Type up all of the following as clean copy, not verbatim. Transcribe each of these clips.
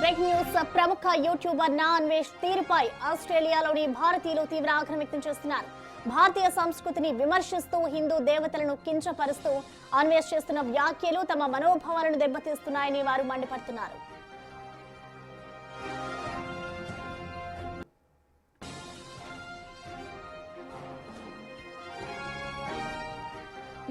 Break news. ప్రముఖ YouTuber నా అన్వేష్ తీరుపై ఆస్ట్రేలియాలోని భారతీయులు తీవ్ర ఆగ్రహం వ్యక్తం చేస్తున్నారు. భారతీయ సంస్కృతిని విమర్శిస్తూ హిందూ దేవతలను కించపరుస్తూ అన్వేష్ చేస్తున్న వ్యాఖ్యలు తమ మనోభావాలను దెబ్బతీస్తున్నాయని వారు మండిపడుతున్నారు.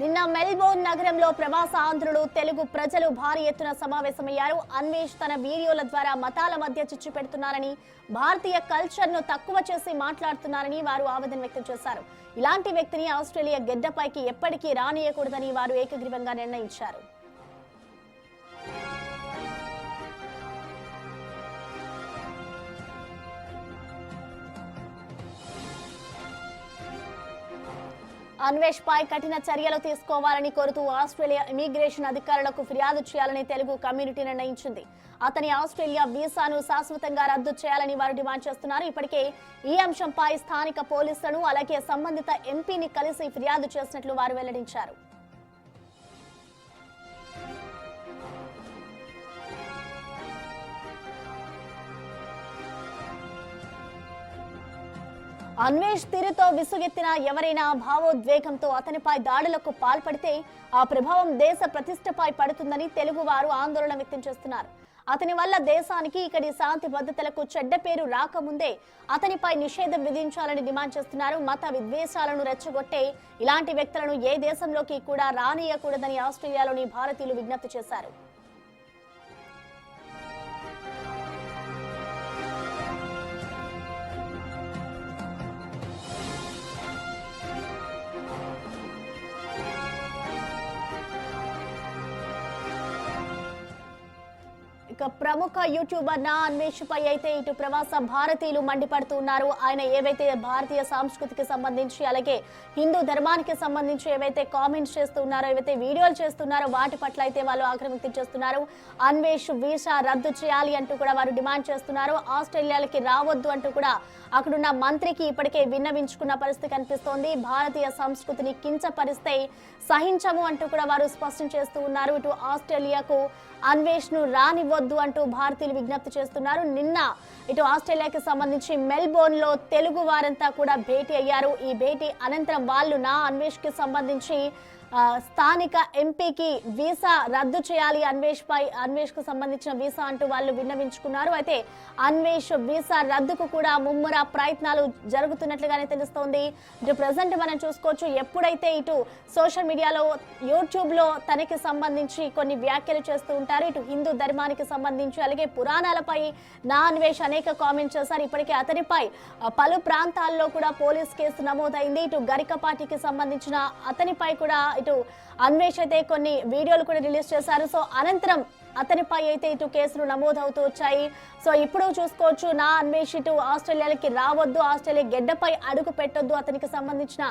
నిన్న మెల్బోర్న్ నగరంలో ప్రవాస ఆంధ్రులు తెలుగు ప్రజలు భారీ ఎత్తున సమావేశమయ్యారు. అన్వేష్ తన వీడియోల ద్వారా మతాల మధ్య చిచ్చు పెడుతున్నారని, భారతీయ కల్చర్ ను తక్కువ చేసి మాట్లాడుతున్నారని వారు ఆవేదన వ్యక్తం చేశారు. ఇలాంటి వ్యక్తిని ఆస్ట్రేలియా గెడ్డపైకి ఎప్పటికీ రానియకూడదని వారు ఏకగ్రీవంగా నిర్ణయించారు. అన్వేష్ పై కఠిన చర్యలు తీసుకోవాలని కోరుతూ ఆస్ట్రేలియా ఇమిగ్రేషన్ అధికారులకు ఫిర్యాదు చేయాలని తెలుగు కమ్యూనిటీ నిర్ణయించింది. అతని ఆస్ట్రేలియా వీసాను శాశ్వతంగా రద్దు చేయాలని వారు డిమాండ్ చేస్తున్నారు. ఇప్పటికే ఈ అంశంపై స్థానిక పోలీసులను అలాగే సంబంధిత ఎంపీని కలిసి ఫిర్యాదు చేసినట్లు వారు వెల్లడించారు. అన్వేష్ తీరుతో విసుగెత్తిన ఎవరైనా భావోద్వేగంతో అతనిపై దాడులకు పాల్పడితే ఆ ప్రభావం దేశ ప్రతిష్టపై పడుతుందని తెలుగు వారు ఆందోళన వ్యక్తం చేస్తున్నారు. అతని వల్ల దేశానికి ఇక్కడి శాంతి భద్రతలకు చెడ్డ పేరు రాకముందే అతనిపై నిషేధం విధించాలని డిమాండ్ చేస్తున్నారు. మత విద్వేషాలను రెచ్చగొట్టే ఇలాంటి వ్యక్తులను ఏ దేశంలోకి కూడా రానియకూడదని ఆస్ట్రేలియాలోని భారతీయులు విజ్ఞప్తి చేశారు. ఇక ప్రముఖ యూట్యూబర్ నా అన్వేష్ పై అయితే ఇటు ప్రవాస భారతీయులు మండిపడుతున్నారు. ఆయన ఏవైతే భారతీయ సంస్కృతికి సంబంధించి అలాగే హిందూ ధర్మానికి సంబంధించి ఏవైతే కామెంట్స్ చేస్తున్నారో, ఏవైతే వీడియోలు చేస్తున్నారో వాటి పట్ల అయితే వాళ్ళు ఆగ్రహం వ్యక్తం చేస్తున్నారు. అన్వేష్ వీసా రద్దు చేయాలి అంటూ కూడా వారు డిమాండ్ చేస్తున్నారు. ఆస్ట్రేలియాలకి రావద్దు అంటూ కూడా అక్కడున్న మంత్రికి ఇప్పటికే విన్నవించుకున్న పరిస్థితి కనిపిస్తోంది. భారతీయ సంస్కృతిని కించపరిస్తే సహించము అంటూ కూడా వారు స్పష్టం చేస్తూ ఉన్నారు. ఇటు ఆస్ట్రేలియాకు అన్వేష్ ను రానివ్వద్దు అంటూ భారతీయులు విజ్ఞప్తి చేస్తున్నారు. నిన్న ఇటు ఆస్ట్రేలియాకి సంబంధించి మెల్బోర్న్ లో తెలుగు వారంతా కూడా భేటీ అయ్యారు. ఈ భేటీ అనంతరం వాళ్ళు నా అన్వేష్ కి సంబంధించి స్థానిక ఎంపీకి వీసా రద్దు చేయాలి అన్వేష్ కు సంబంధించిన వీసా అంటూ వాళ్ళు విన్నవించుకున్నారు. అయితే అన్వేష్ వీసా రద్దుకు కూడా ముమ్మర ప్రయత్నాలు జరుగుతున్నట్లుగానే తెలుస్తోంది. ఇటు ప్రజెంట్ మనం చూసుకోవచ్చు, ఎప్పుడైతే ఇటు సోషల్ మీడియాలో యూట్యూబ్ లో తనకి సంబంధించి కొన్ని వ్యాఖ్యలు చేస్తూ ఉంటారు. ఇటు హిందూ ధర్మానికి సంబంధించి అలాగే పురాణాలపై నా అన్వేష్ అనేక కామెంట్స్ చేశారు. ఇప్పటికే అతనిపై పలు ప్రాంతాల్లో కూడా పోలీస్ కేసు నమోదైంది. ఇటు గరికపాటికి సంబంధించిన అతనిపై కూడా ఇటు అన్వేష్ అయితే కొన్ని వీడియోలు కూడా రిలీజ్ చేశారు. సో అనంతరం అతనిపై అయితే ఇటు కేసులు నమోదవుతూ వచ్చాయి. సో ఇప్పుడు చూసుకోవచ్చు, నా అన్వేష్ ఇటు ఆస్ట్రేలియాకి రావద్దు, ఆస్ట్రేలియా గెడ్డపై అడుగు పెట్టొద్దు, అతనికి సంబంధించిన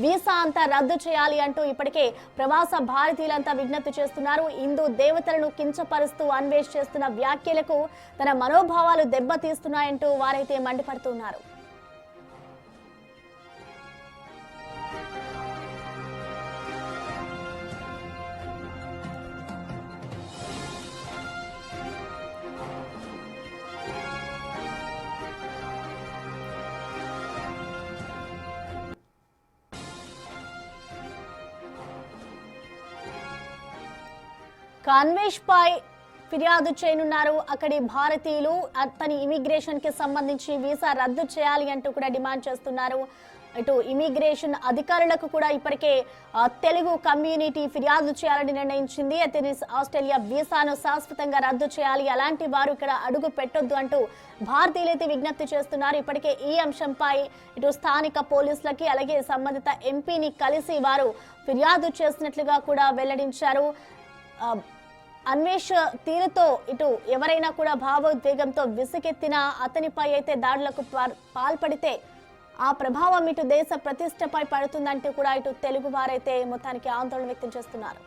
వీసా అంతా రద్దు చేయాలి అంటూ ఇప్పటికే ప్రవాస భారతీయులంతా విజ్ఞప్తి చేస్తున్నారు. హిందూ దేవతలను కించపరుస్తూ అన్వేష్ చేస్తున్న వ్యాఖ్యలకు తన మనోభావాలు దెబ్బతీస్తున్నాయంటూ వారైతే మండిపడుతున్నారు. అన్వేష్ పై ఫిర్యాదు చేయనున్నారు అక్కడి భారతీయులు. అతని ఇమిగ్రేషన్ కి సంబంధించి వీసా రద్దు చేయాలి అంటూ కూడా డిమాండ్ చేస్తున్నారు. ఇటు ఇమిగ్రేషన్ అధికారులకు కూడా ఇప్పటికే తెలుగు కమ్యూనిటీ ఫిర్యాదు చేయాలని నిర్ణయించింది. అతని ఆస్ట్రేలియా వీసాను శాశ్వతంగా రద్దు చేయాలి, అలాంటి వారు ఇక్కడ అడుగు పెట్టొద్దు అంటూ భారతీయులైతే విజ్ఞప్తి చేస్తున్నారు. ఇప్పటికే ఈ అంశంపై ఇటు స్థానిక పోలీసులకి అలాగే సంబంధిత ఎంపీని కలిసి వారు ఫిర్యాదు చేసినట్లుగా కూడా వెల్లడించారు. అన్వేష్ తీరుతో ఇటు ఎవరైనా కూడా భావోద్వేగంతో విసుకెత్తిన అతనిపై అయితే దాడులకు పాల్పడితే ఆ ప్రభావం ఇటు దేశ ప్రతిష్టపై పడుతుందంటూ కూడా ఇటు తెలుగు వారైతే మొత్తానికి ఆందోళన వ్యక్తం చేస్తున్నారు.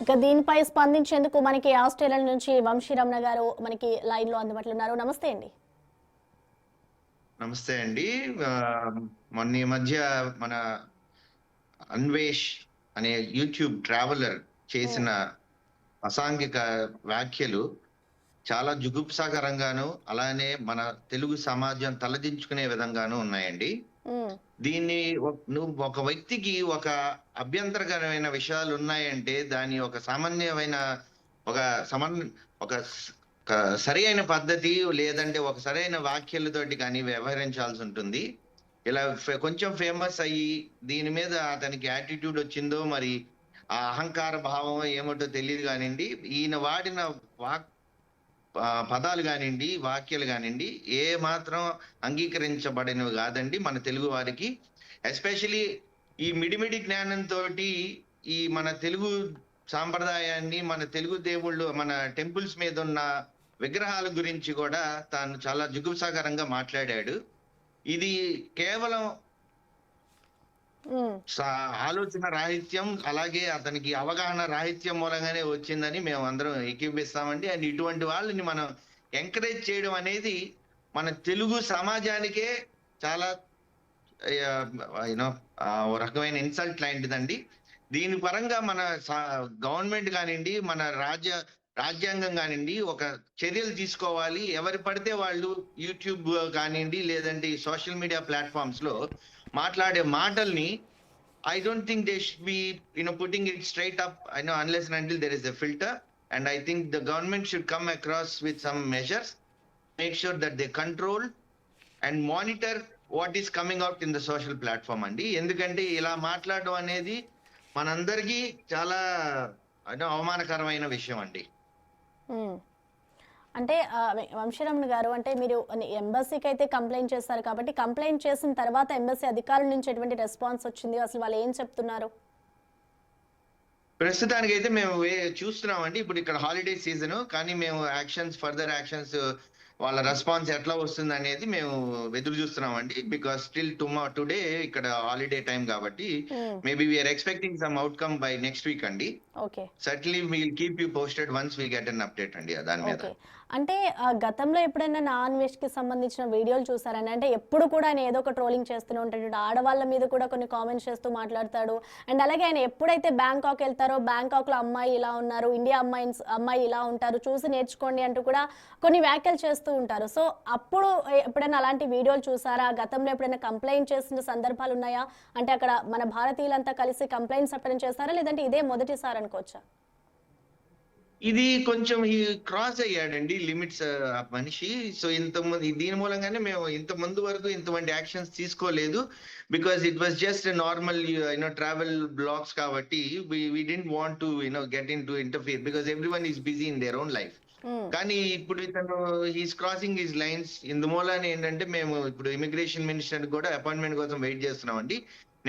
ఇక దీనిపై స్పందించేందుకు మనకి ఆస్ట్రేలియా నుంచి వంశీరమణ గారు మనకి లైన్ లో అందుబాటులో ఉన్నారు. నమస్తే అండి. నమస్తే అండి. మొన్న ఈ మధ్య మన అన్వేష్ అనే యూట్యూబ్ ట్రావెలర్ చేసిన అసాంఘిక వ్యాఖ్యలు చాలా జుగుప్సాకరంగాను, అలానే మన తెలుగు సమాజం తలదించుకునే విధంగాను ఉన్నాయండి. దీన్ని నువ్వు ఒక వ్యక్తికి ఒక అభ్యంతరకరమైన విషయాలు ఉన్నాయంటే దాని ఒక సామాన్యమైన ఒక ఒక సరి అయిన పద్ధతి లేదంటే ఒక సరైన వ్యాఖ్యలతోటి కానీ వ్యవహరించాల్సి ఉంటుంది. ఇలా కొంచెం ఫేమస్ అయ్యి దీని మీద అతనికి యాటిట్యూడ్ వచ్చిందో మరి ఆ అహంకార భావం ఏమిటో తెలియదు కానివ్వండి, ఈయన వాడిన పదాలు కానివ్వండి, వాక్యాలు కానివ్వండి ఏ మాత్రం అంగీకరించబడినవి కాదండి మన తెలుగు వారికి. ఎస్పెషలీ ఈ మిడిమిడి జ్ఞానంతో ఈ మన తెలుగు సాంప్రదాయాన్ని, మన తెలుగు దేవుళ్ళు, మన టెంపుల్స్ మీద ఉన్న విగ్రహాల గురించి కూడా తాను చాలా జుగుప్సాకరంగా మాట్లాడాడు. ఇది కేవలం ఆలోచన రాహిత్యం, అలాగే అతనికి అవగాహన రాహిత్యం మూలంగానే వచ్చిందని మేము అందరం ఏకీపిస్తామండి. అండ్ ఇటువంటి వాళ్ళని మనం ఎంకరేజ్ చేయడం అనేది మన తెలుగు సమాజానికే చాలా రకమైన ఇన్సల్ట్ లాంటిదండి. దీని పరంగా మన గవర్నమెంట్ కానివ్వండి, మన రాజ్యాంగం కానివ్వండి ఒక చర్యలు తీసుకోవాలి. ఎవరు పడితే వాళ్ళు యూట్యూబ్ కానివ్వండి లేదంటే సోషల్ మీడియా ప్లాట్ఫామ్స్ లో మాట్లాడే మాటల్ని I don't think they should be putting it straight up, unless and until there is a filter. And I think the government should come across with some measures, make sure that they control and monitor what is coming out in the social platform andi. Endukante ila maatladam anedi manandariki చాలా అవమానకరమైన విషయం అండి. అంటే వంశీరమణ గారు, అంటే మీరు ఎంబసీకి అయితే complaint చేస్తారు కాబట్టి కంప్లైంట్ చేసిన తర్వాత ఎంబసీ అధికారుల నుంచి ఎటువంటి రెస్పాన్స్ వచ్చింది, అసలు వాళ్ళు ఏం చెప్తున్నారు? ప్రస్తుతానికి అయితే మేము చూస్తున్నామండి. ఇప్పుడు ఇక్కడ హాలిడే సీజన్, కానీ మేము ఫర్దర్ యాక్షన్స్ వాళ్ళ రెస్పాన్స్ ఎట్లా వస్తుంది అనేది మేము ఎదురు చూస్తున్నామండి. బికాస్ స్టిల్ టుడే ఇక్కడ హాలిడే టైం కాబట్టి maybe we are expecting some outcome by next week అండి. Certainly will keep you posted once we get an update అండి దాని మీద. అంటే గతంలో ఎప్పుడైనా నాన్ వెజ్ కి సంబంధించిన వీడియోలు చూసారని? అంటే ఎప్పుడు కూడా ఆయన ఏదో ఒక ట్రోలింగ్ చేస్తూనే ఉంటాడు, ఆడవాళ్ళ మీద కూడా కొన్ని కామెంట్స్ చేస్తూ మాట్లాడతాడు. అండ్ అలాగే ఆయన ఎప్పుడైతే బ్యాంకాక్ వెళ్తారో బ్యాంకాక్ లో అమ్మాయి ఇలా ఉన్నారు, ఇండియా అమ్మాయి ఇలా ఉంటారు, చూసి నేర్చుకోండి అంటూ కూడా కొన్ని వ్యాఖ్యలు చేస్తూ ఉంటారు. సో అప్పుడు ఎప్పుడైనా అలాంటి వీడియోలు చూసారా? గతంలో ఎప్పుడైనా కంప్లైంట్ చేసిన సందర్భాలు ఉన్నాయా? అంటే అక్కడ మన భారతీయులంతా కలిసి కంప్లైంట్స్ ఎప్పుడైనా చేస్తారా, లేదంటే ఇదే మొదటిసారి అనుకోవచ్చా? ఇది కొంచెం క్రాస్ అయ్యాడండి లిమిట్స్ మనిషి. సో దీని మూలంగానే మేము ఇంత ముందు వరకు ఇంతమంది యాక్షన్స్ తీసుకోలేదు. Because it was just normal travel blogs కాబట్టి we didn't want to get into interfere because everyone is busy in their own life. కానీ ఇప్పుడు ఇతను హీస్ క్రాసింగ్ హిస్ లైన్స్. ఇందుమూలన ఏంటంటే మేము ఇప్పుడు ఇమిగ్రేషన్ మినిస్టర్ కూడా అపాయింట్మెంట్ కోసం వెయిట్ చేస్తున్నామండి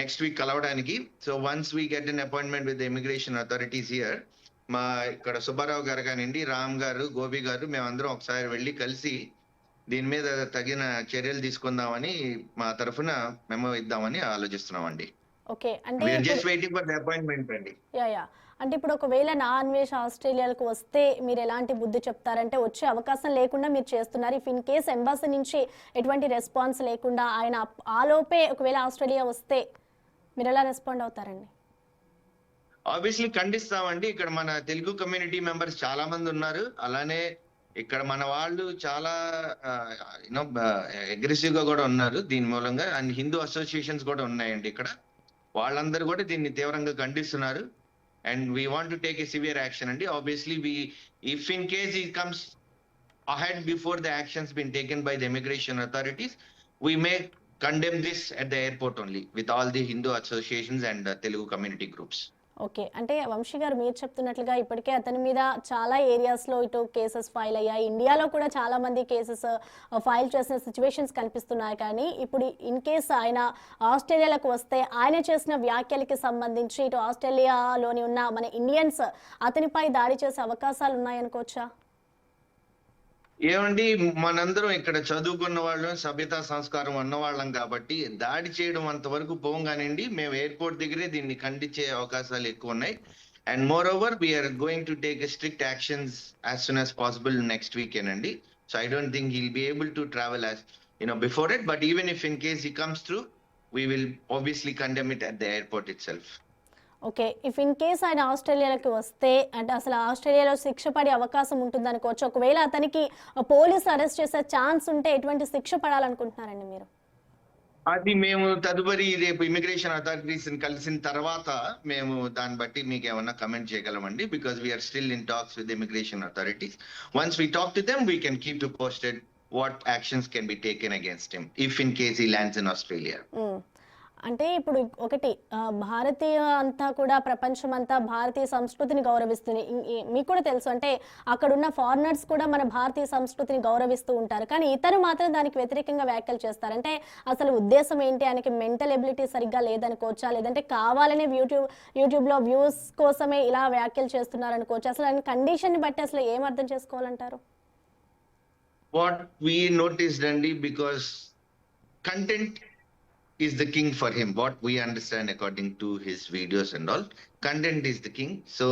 నెక్స్ట్ వీక్ కలవడానికి. So once we get an appointment with immigration authorities here, మా ఇక్కడ సుబ్బారావు గారు కానివ్వండి, రామ్ గారు, గోపి గారు, మేమందరం ఒకసారి వెళ్ళి కలిసి దీని మీద తగిన చర్యలు తీసుకుందామని మా తరఫున మెమో ఇద్దామని ఆలోచిస్తున్నామండి. ఓకే, అంటే just waiting for the appointment అండి. అంటే ఇప్పుడు ఒకవేళ నా అన్వేష్ ఆస్ట్రేలియాకు వస్తే మీరు ఎలాంటి బుద్ధి చెప్తారంటే, వచ్చే అవకాశం లేకుండా మీరు చేస్తున్నారు, ఇఫ్ ఇన్ కేస్ ఎంబసీ నుంచి ఎటువంటి రెస్పాన్స్ లేకుండా ఆయన ఆలోపే ఒకవేళ ఆస్ట్రేలియా వస్తే మీరు ఎలా రెస్పాండ్ అవుతారండి? ఆబ్వియస్లీ ఖండిస్తామండి. ఇక్కడ మన తెలుగు కమ్యూనిటీ మెంబర్స్ చాలా మంది ఉన్నారు. అలానే ఇక్కడ మన వాళ్ళు చాలా అగ్రెసివ్ గా కూడా ఉన్నారు దీని మూలంగా. అండ్ హిందూ అసోసియేషన్స్ కూడా ఉన్నాయండి ఇక్కడ. వాళ్ళందరూ కూడా దీన్ని తీవ్రంగా ఖండిస్తున్నారు. And we want to take a severe action అండి. ఆబ్వియస్లీ ఇఫ్ ఇన్ కేస్ ఈ comes ahead before the actions been taken by the immigration authorities, we may condemn this at the airport only with all the Hindu associations and Telugu community groups. Okay, అంటే వంశీ గారు మీరు చెప్తున్నట్లుగా ఇప్పటికే అతని మీద చాలా ఏరియాస్లో ఇటు కేసెస్ ఫైల్ అయ్యాయి, ఇండియాలో కూడా చాలా మంది కేసెస్ ఫైల్ చేసిన సిచ్యువేషన్స్ కనిపిస్తున్నాయి. కానీ ఇప్పుడు ఇన్ కేస్ ఆయన ఆస్ట్రేలియాలకు వస్తే ఆయన చేసిన వ్యాఖ్యలకి సంబంధించి ఇటు ఆస్ట్రేలియాలోని ఉన్న మన ఇండియన్స్ అతనిపై దాడి చేసే అవకాశాలు ఉన్నాయనుకోవచ్చా? ఏమండి, మనందరం ఇక్కడ చదువుకున్న వాళ్ళం, సభ్యతా సంస్కారం ఉన్నవాళ్ళం కాబట్టి దాడి చేయడం అంతవరకు పోగానండి మేము ఎయిర్పోర్ట్ దగ్గరే దీన్ని ఖండించే అవకాశాలు ఎక్కువ ఉన్నాయి. And moreover, we are going to take a strict actions as soon as possible next weekend, Andy. So I don't think he'll be able to travel as before it. But even if in case he comes through, we will obviously condemn it at the airport itself. Okay. If in case ఆయన ఆస్ట్రేలియాలోకి వస్తే అంటే అసలు ఆస్ట్రేలియాలో శిక్ష పడే అవకాశం ఉంటుందనుకోవచ్చు. ఒకవేళ అతనికి పోలీసు అరెస్ట్ చేసే ఛాన్స్ ఉంటే ఎటువంటి శిక్ష పడాలనుకుంటున్నారండి మీరు? అది మేము తదుపరి రేపు ఇమిగ్రేషన్ అథారిటీస్ కలిసిన తర్వాత మేము దాన్ని బట్టి మీకు ఏమన్నా కమెంట్ చేయగలమండి. Because we are still in talks with immigration authorities. Once we talk to them we can keep you posted what actions can be taken against him if in case he lands in Australia. అంటే ఇప్పుడు ఒకటి భారతీయ అంతా కూడా ప్రపంచం అంతా భారతీయ సంస్కృతిని గౌరవిస్తుంది. మీకు కూడా తెలుసు, అంటే అక్కడున్న ఫారినర్స్ కూడా మన భారతీయ సంస్కృతిని గౌరవిస్తూ ఉంటారు. కానీ ఇతరు మాత్రం దానికి వ్యతిరేకంగా వ్యాఖ్యలు చేస్తారు. అంటే అసలు ఉద్దేశం ఏంటి? ఆయనకి మెంటల్ ఎబిలిటీ సరిగ్గా లేదనుకోవచ్చా, లేదంటే కావాలనే యూట్యూబ్లో వ్యూస్ కోసమే ఇలా వ్యాఖ్యలు చేస్తున్నారు అనుకోవచ్చు? అసలు ఆయన కండిషన్ని బట్టి అసలు ఏం అర్థం చేసుకోవాలంటారు? వాట్ వీ నోటీస్డ్ అండి, because content is the king for him, what we understand according to his videos and all. Content is the king. So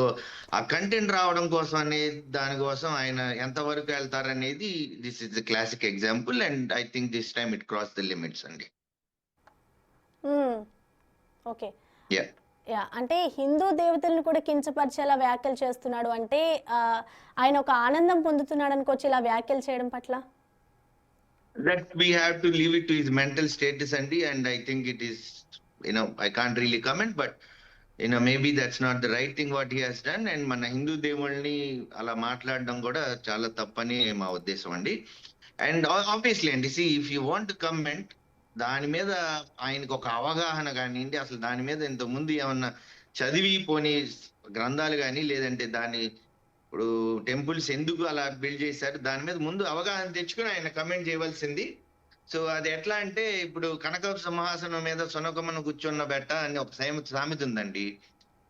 ఆ కంటెంట్ రావడం కోసం అనే దానికోసం ఆయన ఎంతవరకు వెళ్తారనేది this is the classic example. And I think this time it cross the limits అండి. Okay. Yeah అంటే హిందూ దేవతలను కూడా కించపరిచేలా వ్యాఖ్యలు చేస్తున్నాడు అంటే ఆయన ఒక ఆనందం పొందుతున్నాడు అనుకోవచ్చు ఇలా వ్యాఖ్యలు చేయడం పట్ల? That we have to leave it to his mental status, Andy, and I think it is, I can't really comment, but maybe that's not the right thing what he has done. And మన హిందూ దేవుళ్ళని అలా మాట్లాడడం కూడా చాలా తప్పని మా ఉద్దేశం అండి. అండ్ ఆబ్వియస్లీ అండి, see if you want to comment దాని మీద ఆయనకు ఒక అవగాహన కానివ్వండి, అసలు దాని మీద ఇంతకుముందు ఏమన్నా చదివి పోని గ్రంథాలు కానీ, లేదంటే దాని ఇప్పుడు టెంపుల్స్ ఎందుకు అలా బిల్డ్ చేశారు దాని మీద ముందు అవగాహన తెచ్చుకుని ఆయన కమెంట్ చేయవలసింది. సో అది ఎట్లా అంటే, ఇప్పుడు కనక సింహాసనం మీద సొనకమ్మను కూర్చున్న బెట్ట అని ఒక సామెత ఉందండి.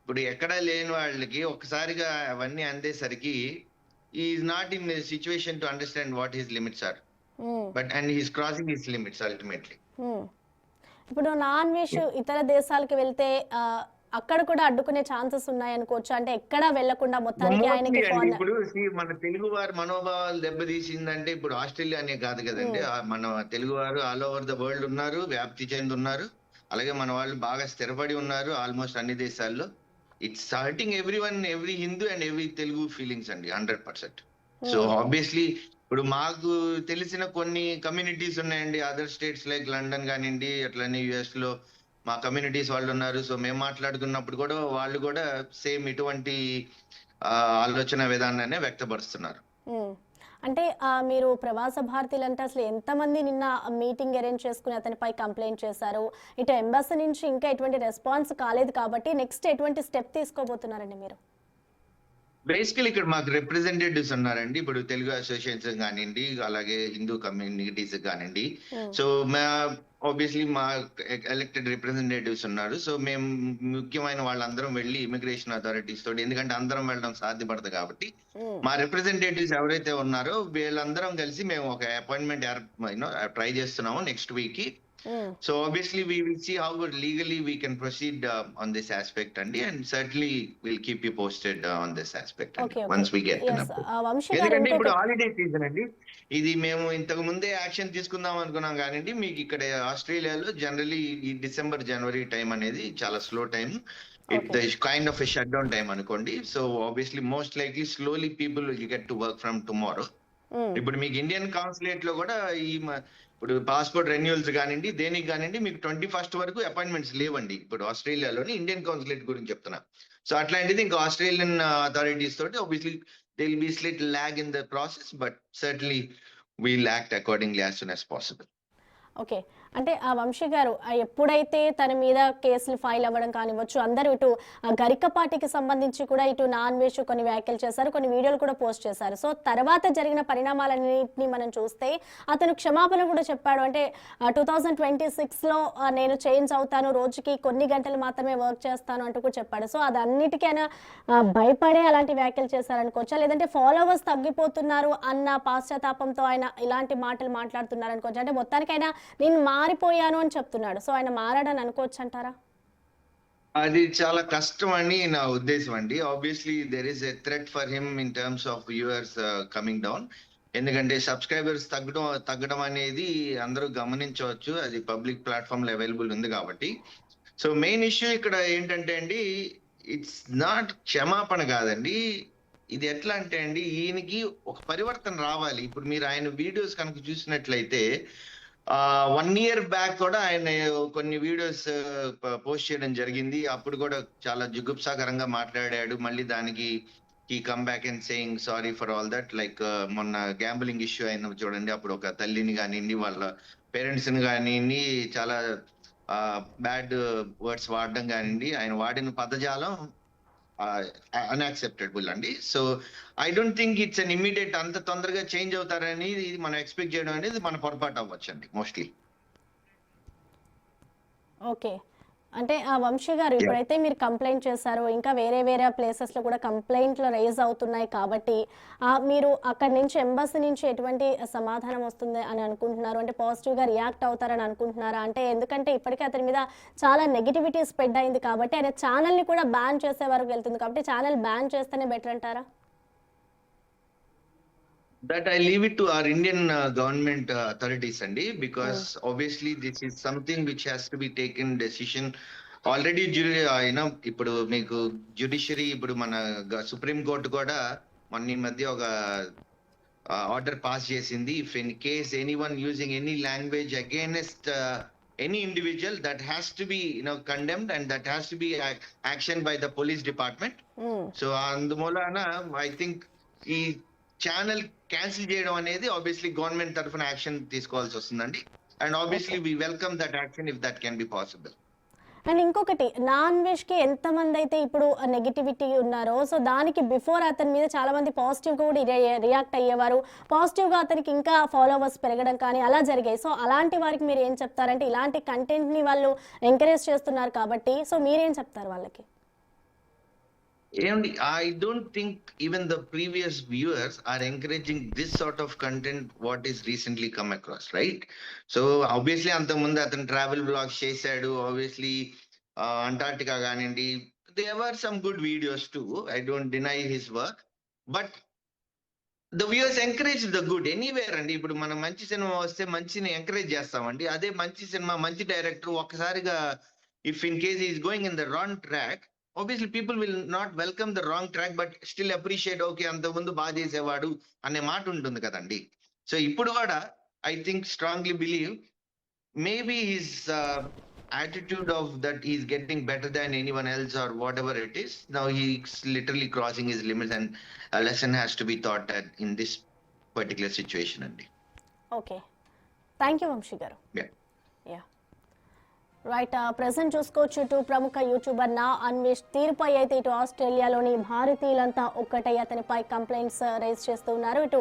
ఇప్పుడు ఎక్కడా లేని వాళ్ళకి ఒక్కసారిగా అవన్నీ అందేసరికి is not in situation to understand what his limits are, but and he's crossing his limits ultimately. ఇప్పుడు నాన్ వెజ్ ఇతర దేశాలకు వెళ్తే అక్కడ కూడా అడ్డుకునే ఛాన్సెస్ ఉన్నాయి అనుకోవచ్చు. అంటే ఎక్కడా వెళ్లకుండా మొత్తానికి ఆయనకి ఇప్పుడు మన తెలుగు వారి మనోభావాలు దెబ్బతీసిందంటే ఇప్పుడు ఆస్ట్రేలియా అనే కాదు కదండి, మన తెలుగు వారు ఆల్ ఓవర్ ద వరల్డ్ ఉన్నారు, వ్యాప్తి చెంది ఉన్నారు. అలాగే మన వాళ్ళు బాగా స్థిరపడి ఉన్నారు ఆల్మోస్ట్ అన్ని దేశాల్లో. It's hurting every Hindu and every Telugu feelings అండి 100%. సో ఆబ్వియస్లీ ఇప్పుడు మాకు తెలిసిన కొన్ని కమ్యూనిటీస్ ఉన్నాయండి అదర్ స్టేట్స్ లైక్ లండన్ కానివ్వండి, అట్లనే యుఎస్ లో మా కమ్యూనిటీస్ వాళ్ళు ఉన్నారు. సో మేము మాట్లాడుతున్నప్పుడు కూడా వాళ్ళు కూడా సేమ్ ఇటువంటి ఆలోచన విధానాన్ని వ్యక్తపరుస్తున్నారు. అంటే మీరు ప్రవాస భారతీయులంటే అసలు ఎంతమంది నిన్న మీటింగ్ అరేంజ్ చేసుకుని అతనిపై కంప్లైంట్ చేశారు? ఇటు ఎంబసీ నుంచి ఇంకా ఎటువంటి రెస్పాన్స్ కాలేదు కాబట్టి నెక్స్ట్ ఎటువంటి స్టెప్ తీసుకోబోతున్నారండి మీరు? బేసికలీ ఇక్కడ మాకు రిప్రజెంటేటివ్స్ ఉన్నారండి. ఇప్పుడు తెలుగు అసోసియేషన్స్ కానివ్వండి, అలాగే హిందూ కమ్యూనిటీస్ కానివ్వండి. సో ఆబ్వియస్లీ మా ఎలక్టెడ్ రిప్రజెంటేటివ్స్ ఉన్నారు. సో మేము ముఖ్యమైన వాళ్ళందరం వెళ్ళి ఇమిగ్రేషన్ అథారిటీస్ తోటి, ఎందుకంటే అందరం వెళ్ళడం సాధ్యపడదు కాబట్టి మా రిప్రజెంటేటివ్స్ ఎవరైతే ఉన్నారో వీళ్ళందరం కలిసి మేము ఒక అపాయింట్మెంట్ ట్రై చేస్తున్నాము నెక్స్ట్ వీక్ కి. So obviously we will see how legally we can proceed on this aspect, Andy, and certainly we'll keep you posted on this aspect, okay. Once we get an update. ఎందుకంటే ఇప్పుడు holiday season అండి, ఇది మేము ఇంతకు ముందే action తీసుకుందాం అనుకున్నాం కానివ్వండి. మీకు ఇక్కడ ఆస్ట్రేలియాలో జనరలీ ఈ డిసెంబర్ జనవరి టైం అనేది చాలా slow time. It kind of a shut down time అనుకోండి. So obviously most likely slowly people will get to work from tomorrow. ఇప్పుడు మీకు ఇండియన్ కాన్సులేట్ లో కూడా ఇప్పుడు పాస్పోర్ట్ రెన్యూవల్స్ కానివ్వండి, దేనికి కానివ్వండి మీకు 21st వరకు అపాయింట్మెంట్స్ లేవండి ఇప్పుడు ఆస్ట్రేలియాలోని. ఇండియన్ కాన్సులేట్ గురించి చెప్తున్నా. సో అట్లాంటిది ఇంకా ఆస్ట్రేలియన్ అథారిటీస్ తోటి obviously they will be slight lag in the process, but certainly we'll act accordingly as soon as possible. Okay. అంటే వంశీ గారు ఎప్పుడైతే తన మీద కేసులు ఫైల్ అవ్వడం కానివ్వచ్చు, అందరూ ఇటు గరికపాటికి సంబంధించి కూడా ఇటు నాన్ వెజ్ కొన్ని వ్యాఖ్యలు చేశారు, కొన్ని వీడియోలు కూడా పోస్ట్ చేశారు. సో తర్వాత జరిగిన పరిణామాలన్నింటినీ మనం చూస్తే అతను క్షమాపణ కూడా చెప్పాడు. అంటే 2026లో నేను చేంజ్ అవుతాను, రోజుకి కొన్ని గంటలు మాత్రమే వర్క్ చేస్తాను అంటూ కూడా చెప్పాడు. సో అది అన్నిటికైనా భయపడే అలాంటి వ్యాఖ్యలు చేశారనుకోవచ్చా, లేదంటే ఫాలోవర్స్ తగ్గిపోతున్నారు అన్న పాశ్చాత్తాపంతో ఆయన ఇలాంటి మాటలు మాట్లాడుతున్నారు అనుకోవచ్చు? అంటే మొత్తానికైనా నేను మారిపోయాను అని చెప్తున్నాడు. సో ఆయన మారాడని అనుకోవచ్చు అంటారా? అది చాలా కష్టం అని నా ఉద్దేశం అండి. Obviously there is a threat for him in terms of viewers coming down. ఎందుకంటే సబ్స్క్రైబర్స్ తగ్గడం అనేది అందరూ గమనించవచ్చు. అది పబ్లిక్ ప్లాట్‌ఫామ్ లో అవైలబుల్ ఉంది కాబట్టి. సో మెయిన్ ఇష్యూ ఇక్కడ ఏంటంటే అండి, ఇట్స్ నాట్ క్షమాపణ కాదండి. ఇది ఎట్లా అంటే అండి, ఈయనకి ఒక పరివర్తన రావాలి. ఇప్పుడు మీరు ఆయన వీడియోస్ కనుక చూసినట్లయితే 1 ఇయర్ బ్యాక్ కూడా ఆయన కొన్ని వీడియోస్ పోస్ట్ చేయడం జరిగింది. అప్పుడు కూడా చాలా జుగుప్సాకరంగా మాట్లాడాడు. మళ్ళీ దానికి ఈ come back and saying sorry for all that. Like మొన్న గ్యాంబ్లింగ్ ఇష్యూ అయిన చూడండి, అప్పుడు ఒక తల్లిని కానివ్వండి, వాళ్ళ పేరెంట్స్ ని కానివ్వండి, చాలా బ్యాడ్ వర్డ్స్ వాడడం కానివ్వండి, ఆయన వాడిన పదజాలం అన్యాక్సెప్టబుల్ అండి. So I don't think it's an immediate అంత తొందరగా చేంజ్ అవుతారని మనం ఎక్స్పెక్ట్ చేయడం అనేది మన పొరపాటు అవ్వచ్చండి మోస్ట్లీ. ఓకే. అంటే వంశీ గారు, ఇప్పుడైతే మీరు కంప్లైంట్ చేశారు, ఇంకా వేరే వేరే ప్లేసెస్లో కూడా కంప్లైంట్లు రైజ్ అవుతున్నాయి కాబట్టి మీరు అక్కడి నుంచి ఎంబసీ నుంచి ఎటువంటి సమాధానం వస్తుంది అని అనుకుంటున్నారు? అంటే పాజిటివ్గా రియాక్ట్ అవుతారని అనుకుంటున్నారా? అంటే ఎందుకంటే ఇప్పటికే అతని మీద చాలా నెగిటివిటీ స్ప్రెడ్ అయింది కాబట్టి ఆయన ఛానల్ని కూడా బ్యాన్ చేసే వరకు వెళ్తుంది కాబట్టి ఛానల్ బ్యాన్ చేస్తేనే బెటర్ అంటారా? That I leave it to our Indian government authorities అండి, because obviously this is something which has to be taken decision already. ఇప్పుడు మీకు జ్యుడిషియరీ, ఇప్పుడు మన సుప్రీం కోర్టు కూడా మొన్న ఈ మధ్య ఒక ఆర్డర్ పాస్ చేసింది. If in case anyone using any language against any individual, that has to be condemned, and that has to be action by the police department. So అందుమూలన I think ఈ channel cancel చేయడం అనేది obviously government తరఫున action తీసుకోవాల్సి వస్తుందండి. And obviously we welcome that action if that can be possible. And ఇంకొకటి, non వెజ్కి ఎంతమంది అయితే ఇప్పుడు నెగిటివిటీ ఉన్నారో, సో దానికి బిఫోర్ అతని మీద చాలా మంది పాజిటివ్గా కూడా రియాక్ట్ అయ్యేవారు, పాజిటివ్గా అతనికి ఇంకా ఫాలోవర్స్ పెరగడం కానీ అలా జరిగాయి. సో అలాంటి వారికి మీరు ఏం చెప్తారంటే, ఇలాంటి కంటెంట్ని వాళ్ళు ఎంకరేజ్ చేస్తున్నారు కాబట్టి, సో మీరేం చెప్తారు వాళ్ళకి? ఏమండి, I don't think even the previous viewers are encouraging this sort of content what is recently come across, right? So obviously అంతకుముందు అతను ట్రావెల్ బ్లాగ్స్ చేశాడు. ఆబ్వియస్లీ అంటార్టికా కానివ్వండి, there were some good videos too. I don't deny his work, but the viewers encourage the good anywhere అండి. ఇప్పుడు మనం మంచి cinema వస్తే మంచిని ఎంకరేజ్ చేస్తామండి. అదే మంచి సినిమా, మంచి డైరెక్టర్ ఒక్కసారిగా if in case he is going in the wrong track, obviously people will not welcome the wrong track but still appreciate, okay, అంతకుముందు బాగా చేసేవాడు అనే మాట ఉంటుంది కదండి. సో ఇప్పుడు కూడా I think strongly believe maybe his attitude of that he's getting better than anyone else or whatever it is, now he's literally crossing his limits and a lesson has to be taught in this particular situation అండి. Okay, thank you Vamsi గారు. Yeah. Right, present చూసుకోవచ్చు, ఇటు ప్రముఖ YouTuber నా అన్వేష్ తీరుపై అయితే ఇటు ఆస్ట్రేలియాలోని భారతీయులంతా ఒక్కటై అతనిపై కంప్లైంట్స్ రైజ్ చేస్తూ ఉన్నారు. ఇటు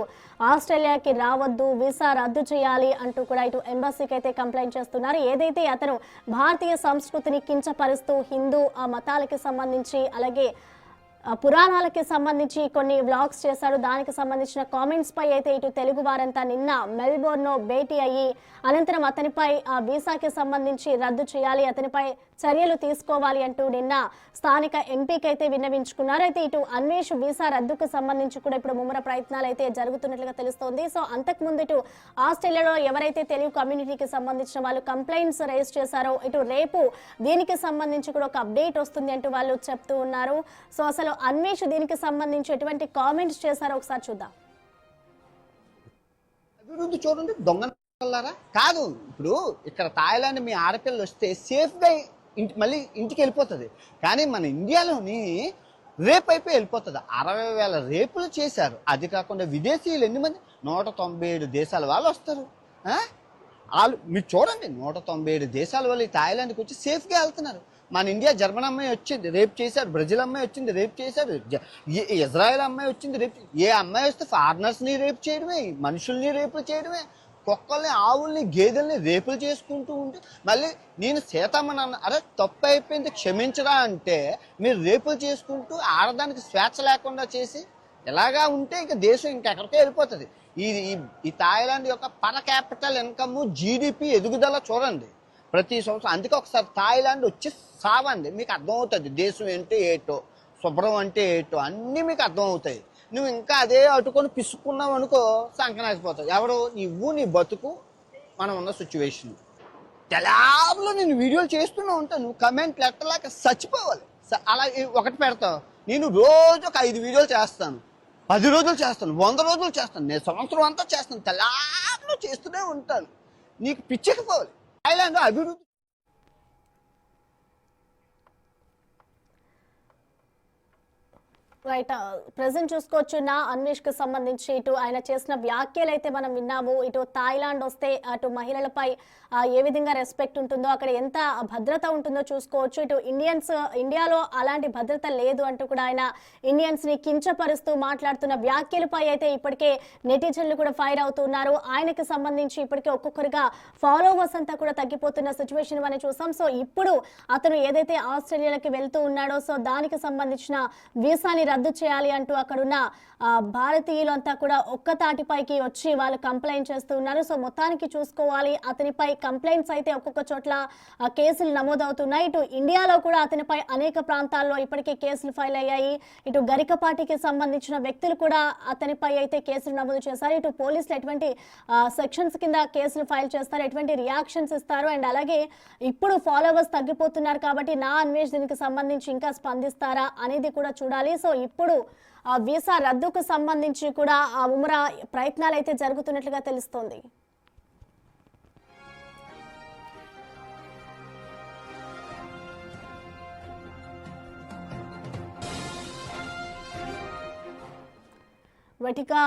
ఆస్ట్రేలియాకి రావద్దు, వీసా రద్దు చేయాలి అంటూ కూడా ఇటు ఎంబసీకి అయితే కంప్లైంట్ చేస్తున్నారు. ఏదైతే అతను భారతీయ సంస్కృతిని కించపరుస్తూ హిందూ మతాలకి సంబంధించి అలాగే పురాణాలకి సంబంధించి కొన్ని వ్లాగ్స్ చేశాడు, దానికి సంబంధించిన కామెంట్స్ పై అయితే ఇటు తెలుగు వారంతా నిన్న మెల్బోర్న్లో భేటీ అయ్యి అనంతరం అతనిపై వీసాకి సంబంధించి రద్దు చేయాలి, అతనిపై చర్యలు తీసుకోవాలి అంటూ నిన్న స్థానిక ఎంపీకి అయితే విన్నవించుకున్నారు. అయితే ఇటు అన్వేష్ వీసా రద్దుకు సంబంధించి కూడా ఇప్పుడు ముమ్మర ప్రయత్నాలు అయితే జరుగుతున్నట్లుగా తెలుస్తోంది. సో అంతకుముందు ఇటు ఆస్ట్రేలియాలో ఎవరైతే తెలుగు కమ్యూనిటీకి సంబంధించిన వాళ్ళు కంప్లైంట్స్ రైజ్ చేశారో, ఇటు రేపు దీనికి సంబంధించి కూడా ఒక అప్డేట్ వస్తుంది అంటూ వాళ్ళు చెప్తూ ఉన్నారు. సో అసలు అన్వేష్ దీనికి సంబంధించి ఎటువంటి కామెంట్స్ చేశారో ఒకసారి చూద్దాం. అభివృద్ధి చూడండి, దొంగలారా కాదు. ఇప్పుడు ఇక్కడ థాయిలాండ్ మీ ఆడపిల్లలు వస్తే సేఫ్గా మళ్ళీ ఇంటికి వెళ్ళిపోతుంది. కానీ మన ఇండియాలోని రేప్ అయిపోయి వెళ్ళిపోతుంది. 60,000 రేపులు చేశారు. అది కాకుండా విదేశీయులు ఎన్ని మంది, 197 దేశాల వాళ్ళు వస్తారు. వాళ్ళు మీరు చూడండి, 197 దేశాల వాళ్ళు ఈ థాయిలాండ్కి వచ్చి సేఫ్గా వెళ్తున్నారు. మన ఇండియా జర్మన్ అమ్మాయి వచ్చింది, రేప్ చేశారు. బ్రెజిల్ అమ్మాయి వచ్చింది, రేప్ చేశారు. ఇజ్రాయెల్ అమ్మాయి వచ్చింది, రేప్. ఏ అమ్మాయి వస్తే ఫారినర్స్ని రేప్ చేయడమే, మనుషుల్ని రేపులు చేయడమే, కుక్కల్ని, ఆవుల్ని, గేదెల్ని రేపులు చేసుకుంటూ ఉంటే మళ్ళీ నేను సీతమ్మని అన్న, అరే తప్పు అయిపోయింది క్షమించరా అంటే మీరు రేపులు చేసుకుంటూ ఆడదానికి స్వేచ్ఛ లేకుండా చేసి ఇలాగా ఉంటే ఇక దేశం ఇంకెక్కడికే వెళ్ళిపోతుంది. ఈ థాయిలాండ్ యొక్క పర్ క్యాపిటల్ ఇన్కమ్, జీడిపి ఎదుగుదల చూడండి. ప్రతి సంవత్సరం. అందుకే ఒకసారి థాయిలాండ్ వచ్చి సావండి, మీకు అర్థమవుతుంది దేశం ఏంటో ఏటో, శుభ్రం అంటే ఏటో అన్నీ మీకు అర్థమవుతాయి. నువ్వు ఇంకా అదే అటుకొని పిసుక్కున్నావు అనుకో సంకనాసిపోతావు. ఎవరు నువ్వు, నీ బతుకు, మనం ఉన్న సిచ్యువేషన్. తెలాబ్లో నేను వీడియోలు చేస్తూనే ఉంటాను, నువ్వు కమెంట్లు ఎట్టలాక చచ్చిపోవాలి. అలా ఒకటి పెడతావు, నేను రోజు ఒక 5 వీడియోలు చేస్తాను, 10 రోజులు చేస్తాను, 100 రోజులు చేస్తాను, నేను సంవత్సరం అంతా చేస్తాను, తెలాబ్లో చేస్తూనే ఉంటాను. నీకు పిచ్చెక్కిపోవాలి. థాయిలాండ్ అభివృద్ధి రైట్. ప్రెసెంట్ చూసుకోవచ్చు నా అన్వేష్ కి సంబంధించి ఇటు ఆయన చేసిన వ్యాఖ్యలు అయితే మనం విన్నాము. ఇటు థాయిలాండ్ వస్తే అటు మహిళలపై ఏ విధంగా రెస్పెక్ట్ ఉంటుందో, అక్కడ ఎంత భద్రత ఉంటుందో చూసుకోవచ్చు. ఇటు ఇండియాలో అలాంటి భద్రత లేదు అంటూ కూడా ఆయన ఇండియన్స్ ని కించపరుస్తూ మాట్లాడుతున్న వ్యాఖ్యలపై అయితే ఇప్పటికే నెటిజన్లు కూడా ఫైర్ అవుతున్నారు. ఆయనకి సంబంధించి ఇప్పటికే ఒక్కొక్కరిగా ఫాలోవర్స్ అంతా కూడా తగ్గిపోతున్న సిచ్యువేషన్ మనం చూసాం. సో ఇప్పుడు అతను ఏదైతే ఆస్ట్రేలియాకి వెళ్తూ ఉన్నాడో, సో దానికి సంబంధించిన వీసాని రద్దు చేయాలి అంటూ అక్కడున్న భారతీయులు అంతా కూడా ఒక్క తాటిపైకి వచ్చి వాళ్ళు కంప్లైంట్ చేస్తూ ఉన్నారు. సో మొత్తానికి చూసుకోవాలి, అతనిపై కంప్లైంట్స్ అయితే ఒక్కొక్క చోట్ల కేసులు నమోదవుతున్నాయి. ఇటు ఇండియాలో కూడా అతనిపై అనేక ప్రాంతాల్లో ఇప్పటికే కేసులు ఫైల్ అయ్యాయి. ఇటు గరికపాటికి సంబంధించిన వ్యక్తులు కూడా అతనిపై అయితే కేసులు నమోదు చేశారు. ఇటు పోలీసులు ఎటువంటి సెక్షన్స్ కింద కేసులు ఫైల్ చేస్తారు, ఎటువంటి రియాక్షన్స్ ఇస్తారు, అండ్ అలాగే ఇప్పుడు ఫాలోవర్స్ తగ్గిపోతున్నారు కాబట్టి నా అన్వేష్ దీనికి సంబంధించి ఇంకా స్పందిస్తారా అనేది కూడా చూడాలి. సో ఇప్పుడు వీసా రద్దుకు సంబంధించి కూడా ముమ్మర ప్రయత్నాలు అయితే జరుగుతున్నట్లుగా తెలుస్తోంది. వాటిగా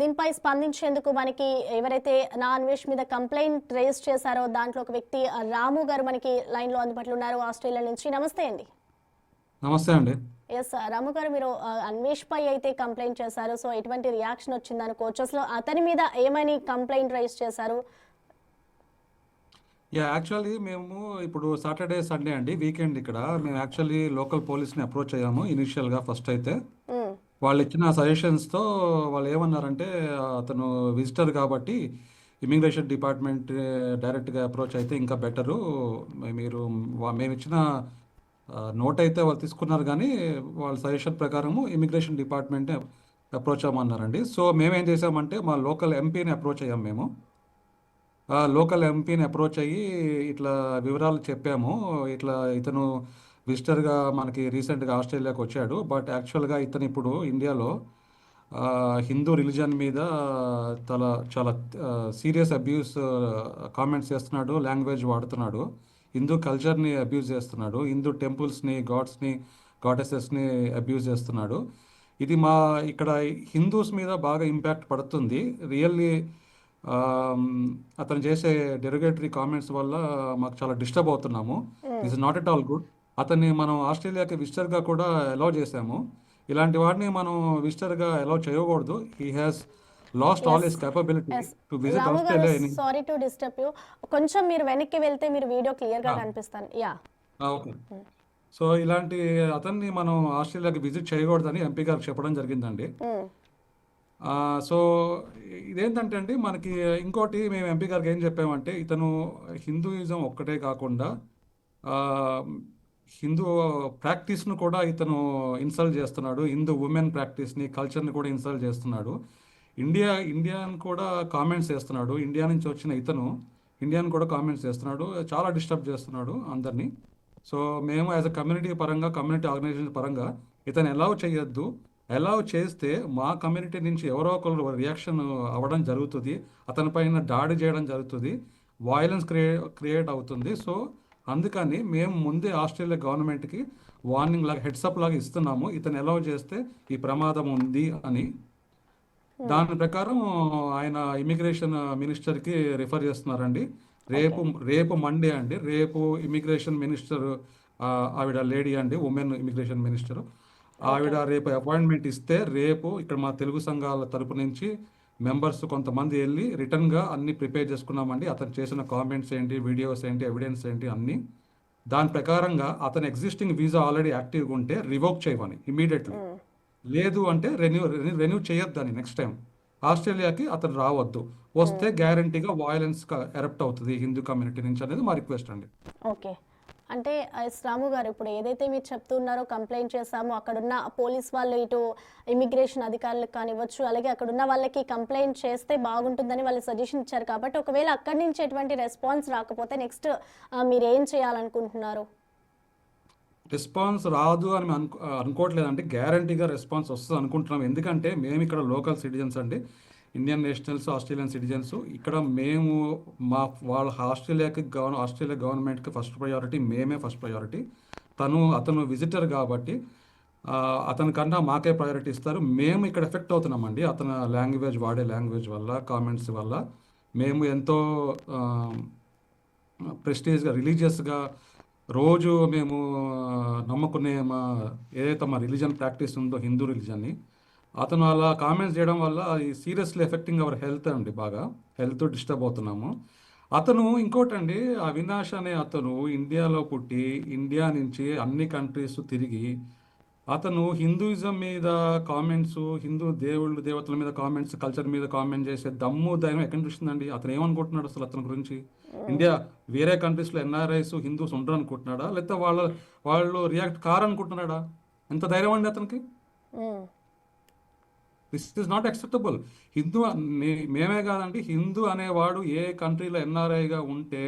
దీనిపై స్పందించేందుకు మనకి ఎవరైతే నా అన్వేష్ మీద కంప్లైంట్ రేజ్ చేశారో దాంట్లో ఒక వ్యక్తి రాము గారు మనకి లైన్ లో అందుబాటులో ఉన్నారు ఆస్ట్రేలియా నుంచి. నమస్తే అండి. నమస్తే అండి. ఎస్ రాము గారు, మీరు అన్వేష్ పై అయితే కంప్లైంట్ చేశారు. సో ఎటువంటి రియాక్షన్ వచ్చింది అనుకోవచ్చు? అసలు అతని మీద ఏమని కంప్లైంట్ రైజ్ చేశారు? యాక్చువల్లీ మేము ఇప్పుడు సాటర్డే సండే అండి, వీకెండ్ ఇక్కడ మేము యాక్చువల్లీ లోకల్ పోలీస్ని అప్రోచ్ అయ్యాము ఇనిషియల్గా. ఫస్ట్ అయితే వాళ్ళు ఇచ్చిన సజెషన్స్తో వాళ్ళు ఏమన్నారంటే, అతను విజిటర్ కాబట్టి ఇమిగ్రేషన్ డిపార్ట్మెంట్ డైరెక్ట్గా అప్రోచ్ అయితే ఇంకా బెటరు, మీరు మేము ఇచ్చిన నోట్ అయితే వాళ్ళు తీసుకున్నారు కానీ వాళ్ళ సజెషన్ ప్రకారము ఇమిగ్రేషన్ డిపార్ట్మెంట్ని అప్రోచ్ అవ్వమన్నారండి. సో మేమేం చేసామంటే మా లోకల్ ఎంపీని అప్రోచ్ అయ్యాము. మేము లోకల్ ఎంపీని అప్రోచ్ అయ్యి ఇట్లా వివరాలు చెప్పాము. ఇట్లా ఇతను విజిటర్గా మనకి రీసెంట్గా ఆస్ట్రేలియాకి వచ్చాడు, బట్ యాక్చువల్గా ఇతను ఇప్పుడు ఇండియాలో హిందూ రిలీజన్ మీద చాలా సీరియస్ అబ్యూస్ కామెంట్స్ చేస్తున్నాడు, లాంగ్వేజ్ వాడుతున్నాడు, హిందూ కల్చర్ని అబ్యూజ్ చేస్తున్నాడు, హిందూ టెంపుల్స్ని, గాడ్స్ని, గాడెసెస్ని అబ్యూజ్ చేస్తున్నాడు. ఇది మా ఇక్కడ హిందూస్ మీద బాగా ఇంపాక్ట్ పడుతుంది. రియల్లీ అతను చేసే డెరిగేటరీ కామెంట్స్ వల్ల మాకు చాలా డిస్టర్బ్ అవుతున్నాము. This is not at all good. అతన్ని మనం ఆస్ట్రేలియాకి విజిటర్గా కూడా అలౌ చేసాము. ఇలాంటి వాడిని మనం విజిటర్గా అలౌ చేయకూడదు. He has lost all his capability to visit Australia. Sorry to disturb you, కొంచెం మీరు వెనక్కి వెళ్తే మీరు వీడియో క్లియర్ గా కనిపిస్తాను. ఓకే. సో ఇలాంటి అతన్ని మనం ఆస్ట్రేలియాకి విజిట్ చేయకూడదని ఎంపీ గారికి చెప్పడం జరిగిందండి. సో ఇదేంటంటే అండి, మనకి ఇంకోటి మేము ఎంపీ గారికి ఏం చెప్పామంటే, ఇతను హిందూయిజం ఒక్కటే కాకుండా హిందూ ప్రాక్టీస్ను కూడా ఇతను ఇన్సల్ట్ చేస్తున్నాడు, హిందూ ఉమెన్ ప్రాక్టీస్ని, కల్చర్ని కూడా ఇన్సల్ట్ చేస్తున్నాడు. ఇండియాని కూడా కామెంట్స్ చేస్తున్నాడు. ఇండియా నుంచి వచ్చిన ఇతను ఇండియాని కూడా కామెంట్స్ చేస్తున్నాడు, చాలా డిస్టర్బ్ చేస్తున్నాడు అందరినీ. సో మేము యాజ్ అ కమ్యూనిటీ పరంగా, కమ్యూనిటీ ఆర్గనైజేషన్ పరంగా ఇతను అలౌ చేయొద్దు. అలౌ చేస్తే మా కమ్యూనిటీ నుంచి ఎవరో ఒకరు రియాక్షన్ అవ్వడం జరుగుతుంది, అతనిపైన దాడి చేయడం జరుగుతుంది, వైలెన్స్ క్రియేట్ అవుతుంది. సో అందుకని మేము ముందే ఆస్ట్రేలియా గవర్నమెంట్కి వార్నింగ్ లాగా, హెడ్సప్ లాగా ఇస్తున్నాము, ఇతను అలౌ చేస్తే ఈ ప్రమాదం ఉంది అని. దాని ప్రకారం ఆయన ఇమిగ్రేషన్ మినిస్టర్కి రిఫర్ చేస్తున్నారండి. రేపు మండే అండి, రేపు ఇమిగ్రేషన్ మినిస్టర్ ఆవిడ లేడీ అండి, ఉమెన్ ఇమిగ్రేషన్ మినిస్టర్, ఆవిడ రేపు అపాయింట్మెంట్ ఇస్తే రేపు ఇక్కడ మా తెలుగు సంఘాల తరపు నుంచి మెంబర్స్ కొంతమంది వెళ్ళి రిటర్న్గా అన్ని ప్రిపేర్ చేసుకున్నామండి. అతను చేసిన కామెంట్స్ ఏంటి, వీడియోస్ ఏంటి, ఎవిడెన్స్ ఏంటి అన్నీ. దాని ప్రకారంగా అతని ఎగ్జిస్టింగ్ వీసా ఆల్రెడీ యాక్టివ్గా ఉంటే రివోక్ చేయమని ఇమీడియట్లీ, లేదు అంటే రెన్యూ చేయొద్దని నెక్స్ట్ టైం ఆస్ట్రేలియాకి అతను రావద్దు. వస్తే గ్యారంటీగా వాయిలెన్స్ ఎరప్ట్ అవుతుంది హిందూ కమ్యూనిటీ నుంచి అనేది మా రిక్వెస్ట్ అండి. ఓకే. అంటే రాము గారు, ఇప్పుడు ఏదైతే మీరు చెప్తున్నారో కంప్లైంట్ చేశాము, అక్కడున్న పోలీస్ వాళ్ళు ఇటు ఇమిగ్రేషన్ అధికారులకు కానివ్వచ్చు, అలాగే అక్కడున్న వాళ్ళకి కంప్లైంట్ చేస్తే బాగుంటుందని వాళ్ళు సజెషన్ ఇచ్చారు. కాబట్టి ఒకవేళ అక్కడి నుంచి ఎటువంటి రెస్పాన్స్ రాకపోతే నెక్స్ట్ మీరు ఏం చేయాలనుకుంటున్నారు? రెస్పాన్స్ రాదు అని అనుకోవట్లేదండి, గ్యారంటీగా రెస్పాన్స్ వస్తుంది అనుకుంటున్నాం. ఎందుకంటే మేము ఇక్కడ లోకల్ సిటిజన్స్ అండి, ఇండియన్ నేషనల్స్, ఆస్ట్రేలియన్ సిటిజన్స్. ఇక్కడ మేము వాళ్ళ ఆస్ట్రేలియా గవర్నమెంట్కి ఫస్ట్ ప్రయారిటీ, మేమే ఫస్ట్ ప్రయారిటీ. అతను విజిటర్ కాబట్టి అతని కన్నా మాకే ప్రయారిటీ ఇస్తారు. మేము ఇక్కడ ఎఫెక్ట్ అవుతున్నామండి అతని వాడే లాంగ్వేజ్ వల్ల, కామెంట్స్ వల్ల. మేము ఎంతో ప్రెస్టీజ్గా, రిలీజియస్గా రోజు మేము నమ్ముకునే ఏదైతే మా రిలీజన్ ప్రాక్టీస్ ఉందో, హిందూ రిలీజన్ని, అతను అలా కామెంట్స్ చేయడం వల్ల అది సీరియస్లీ ఎఫెక్టింగ్ అవర్ హెల్త్ అండి. బాగా హెల్త్ డిస్టర్బ్ అవుతున్నాము. అతను ఇంకోటండి, అవినాష్ అనే అతను ఇండియాలో పుట్టి ఇండియా నుంచి అన్ని కంట్రీస్ తిరిగి అతను హిందూయిజం మీద కామెంట్స్, హిందూ దేవతల మీద కామెంట్స్, కల్చర్ మీద కామెంట్ చేసే దమ్ము ధైర్యం ఎక్కడి నుంచి వస్తుందండి? అతను ఏమనుకుంటున్నాడు అసలు అతని గురించి? ఇండియా వేరే కంట్రీస్లో ఎన్ఆర్ఐస్ హిందూస్ ఉండరు అనుకుంటున్నాడా, లేకపోతే వాళ్ళు రియాక్ట్ కారనుకుంటున్నాడా? ఎంత ధైర్యం అండి అతనికి? This is not acceptable. మేమే కాదండి, హిందూ అనేవాడు ఏ కంట్రీలో ఎన్ఆర్ఐగా ఉంటే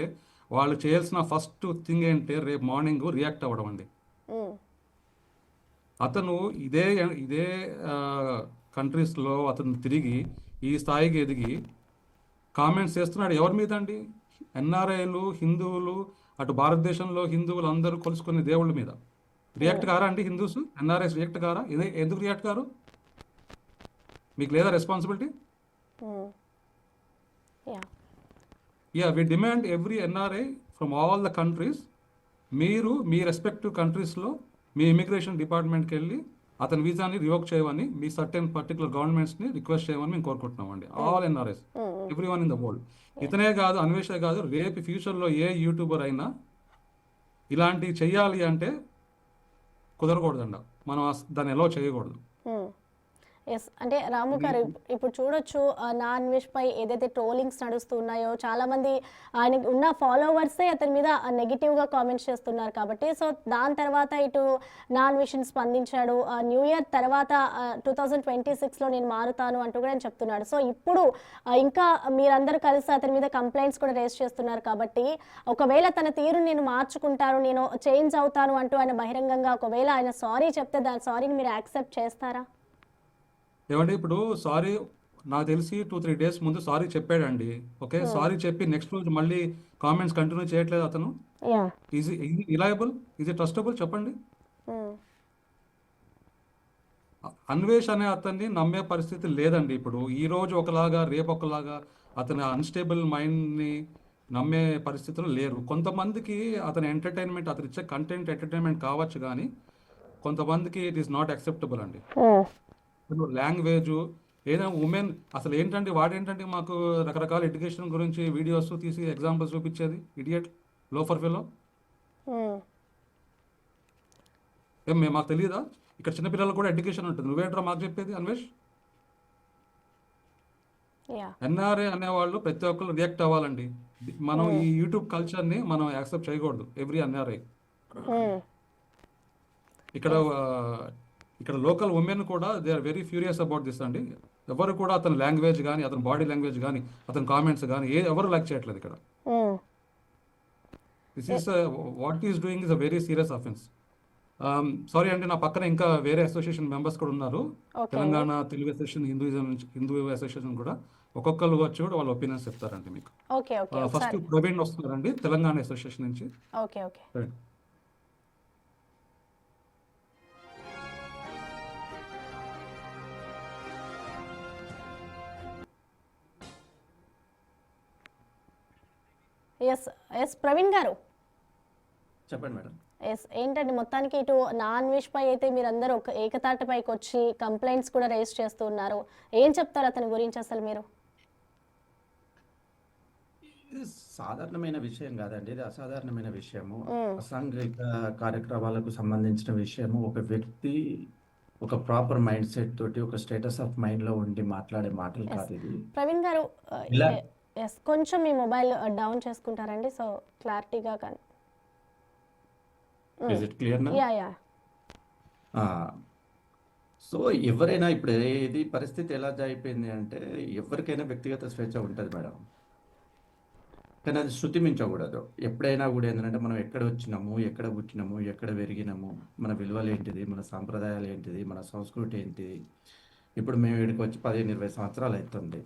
వాళ్ళు చేయాల్సిన ఫస్ట్ థింగ్ ఏంటంటే రేపు మార్నింగ్ రియాక్ట్ అవ్వడం అండి. అతను ఇదే కంట్రీస్లో అతను తిరిగి ఈ స్థాయికి ఎదిగి కామెంట్స్ చేస్తున్నాడు. ఎవరి మీద అండి? ఎన్ఆర్ఐలు, హిందువులు, అటు భారతదేశంలో హిందువులు అందరూ కొలుసుకునే దేవుళ్ళ మీద. రియాక్ట్ కారా అండి హిందూస్? ఎన్ఆర్ఐస్ రియాక్ట్ కారా? ఎందుకు రియాక్ట్ కారు? మీకు లేదా responsibility? We demand every NRI from all the countries, మీరు మీ రెస్పెక్టివ్ కంట్రీస్లో మీ ఇమిగ్రేషన్ డిపార్ట్మెంట్కి వెళ్ళి అతని వీసాని రివోక్ చేయమని, మీ సర్టెన్ పర్టికులర్ గవర్నమెంట్స్ని రిక్వెస్ట్ చేయమని మేము కోరుకుంటున్నామండి. All NRIs, everyone in the world. ఇతనే కాదు, అన్వేషే కాదు, రేపు ఫ్యూచర్లో ఏ యూట్యూబర్ అయినా ఇలాంటివి చెయ్యాలి అంటే కుదరకూడదండి. మనం దాన్ని ఎలా చేయకూడదు. ఎస్, అంటే రాము గారు, ఇప్పుడు చూడొచ్చు నా అన్వేష్ పై ఏదైతే ట్రోలింగ్స్ నడుస్తున్నాయో, చాలా మంది ఆయనకి ఉన్న ఫాలోవర్సే అతని మీద నెగిటివ్గా కామెంట్స్ చేస్తున్నారు. కాబట్టి సో దాని తర్వాత ఇటు నా అన్వేషణ స్పందించాడు. న్యూ ఇయర్ తర్వాత 2026లో నేను మారుతాను అంటూ కూడా ఆయన చెప్తున్నాడు. సో ఇప్పుడు ఇంకా మీరందరూ కలిసి అతని మీద కంప్లైంట్స్ కూడా రేస్ చేస్తున్నారు. కాబట్టి ఒకవేళ తన తీరు నేను మార్చుకుంటాను, నేను చేంజ్ అవుతాను అంటూ ఆయన బహిరంగంగా ఒకవేళ ఆయన సారీ చెప్తే దాని సారీని మీరు యాక్సెప్ట్ చేస్తారా? ఏమండి, ఇప్పుడు సారీ నాకు తెలిసి 2-3 days ముందు సారీ చెప్పాడండి. ఓకే, సారీ చెప్పి నెక్స్ట్ రోజు మళ్ళీ కామెంట్స్ కంటిన్యూ చేయట్లేదు అతను. Is reliable? Is trustable? చెప్పండి. అన్వేష్ అనే అతన్ని నమ్మే పరిస్థితి లేదండి. ఇప్పుడు ఈ రోజు ఒకలాగా, రేపు ఒకలాగా అతని అన్స్టేబుల్ మైండ్ని నమ్మే పరిస్థితులు లేరు. కొంతమందికి అతని ఎంటర్టైన్మెంట్, అతను ఇచ్చే కంటెంట్ ఎంటర్టైన్మెంట్ కావచ్చు, కానీ కొంతమందికి ఇట్ ఈస్ నాట్ యాక్సెప్టబుల్ అండి. లాంగ్వేజ్ ఏదైనా ఉమెన్ అసలు ఏంటంటే వాడేంటంటే మాకు రకరకాల ఎడ్యుకేషన్ గురించి వీడియోస్ తీసి ఎగ్జాంపుల్స్ చూపించేది. Idiot, loafer fellow. మాకు తెలియదా? ఇక్కడ చిన్నపిల్లలు కూడా ఎడ్యుకేషన్ ఉంటుంది. నువ్వేంట్రా మాకు చెప్పేది అన్వేష్? ఎన్ఆర్ఐ అనేవాళ్ళు ప్రతి ఒక్కరు రియాక్ట్ అవ్వాలండి. మనం ఈ యూట్యూబ్ కల్చర్ని మనం యాక్సెప్ట్ చేయకూడదు. ఎవ్రీ ఎన్ఆర్ఐ ఇక్కడ లోకల్ ఉమెన్ కూడా they are very furious about this అండి. ఎవరు కూడా అతని లాంగ్వేజ్ కానీ, అతని బాడీ లాంగ్వేజ్ కానీ, అతని కామెంట్స్ కానీ ఎవరు లైక్ చేయట్లేదు ఇక్కడ. This is what is doing is a very serious offence. Sorry అండి, నా పక్కన ఇంకా వేరే అసోసియేషన్ మెంబర్స్ కూడా ఉన్నారు. తెలంగాణ తెలుగు అసోసియేషన్, హిందూ అసోసియేషన్ కూడా ఒక్కొక్కరు వచ్చి కూడా వాళ్ళ ఒపీనియన్స్ చెప్తారండి మీకు. ఫస్ట్ ప్రవీణ్ వస్తున్నారండి తెలంగాణ అసోసియేషన్ నుంచి. ఎస్ ప్రవీణ్ గారు చెప్పండి మేడం. ఎస్, ఏంటంటే మొత్తానికి ఇటు నా అన్వేష్ పై అయితే మీరందరూ ఒక ఏకతాటిపైకి వచ్చి కంప్లైంట్స్ కూడా రేస్ చేస్తూ ఉన్నారు. ఏం చెప్తారు అతని గురించి అసలు మీరు? ఇది సాధారణమైన విషయం కాదండి, ఇది అసాధారణమైన విషయము. అసాంఘిక కార్యక్రమాలకు సంబంధించిన విషయము. ఒక వ్యక్తి ఒక ప్రాపర్ మైండ్ సెట్ తోటి ఒక స్టేటస్ ఆఫ్ మైండ్లో ఉండి మాట్లాడే మాటలు ఎస్ కాదు ఇది. ప్రవీణ్ గారు ఇలా ఎస్ కొంచెం మీ మొబైల్ డౌన్ చేసుకుంటారండి, సో క్లారిటీగా కానీ. ఇస్ ఇట్ క్లియర్ నా? యా సో ఎవరైనా ఇప్పుడు ఇది పరిస్థితి ఎలా అయిపోయింది అంటే ఎవరికైనా వ్యక్తిగత స్వేచ్ఛ ఉంటుంది మేడం, కానీ అది శృతి మించకూడదు. ఎప్పుడైనా కూడా ఏంటంటే మనం ఎక్కడ వచ్చినాము, ఎక్కడ పుట్టినాము, ఎక్కడ పెరిగినాము, మన విలువలు ఏంటిది, మన సాంప్రదాయాలు ఏంటిది, మన సంస్కృతి ఏంటిది. ఇప్పుడు మేము ఇక్కడికి వచ్చి 15-20 సంవత్సరాలు అవుతుంది.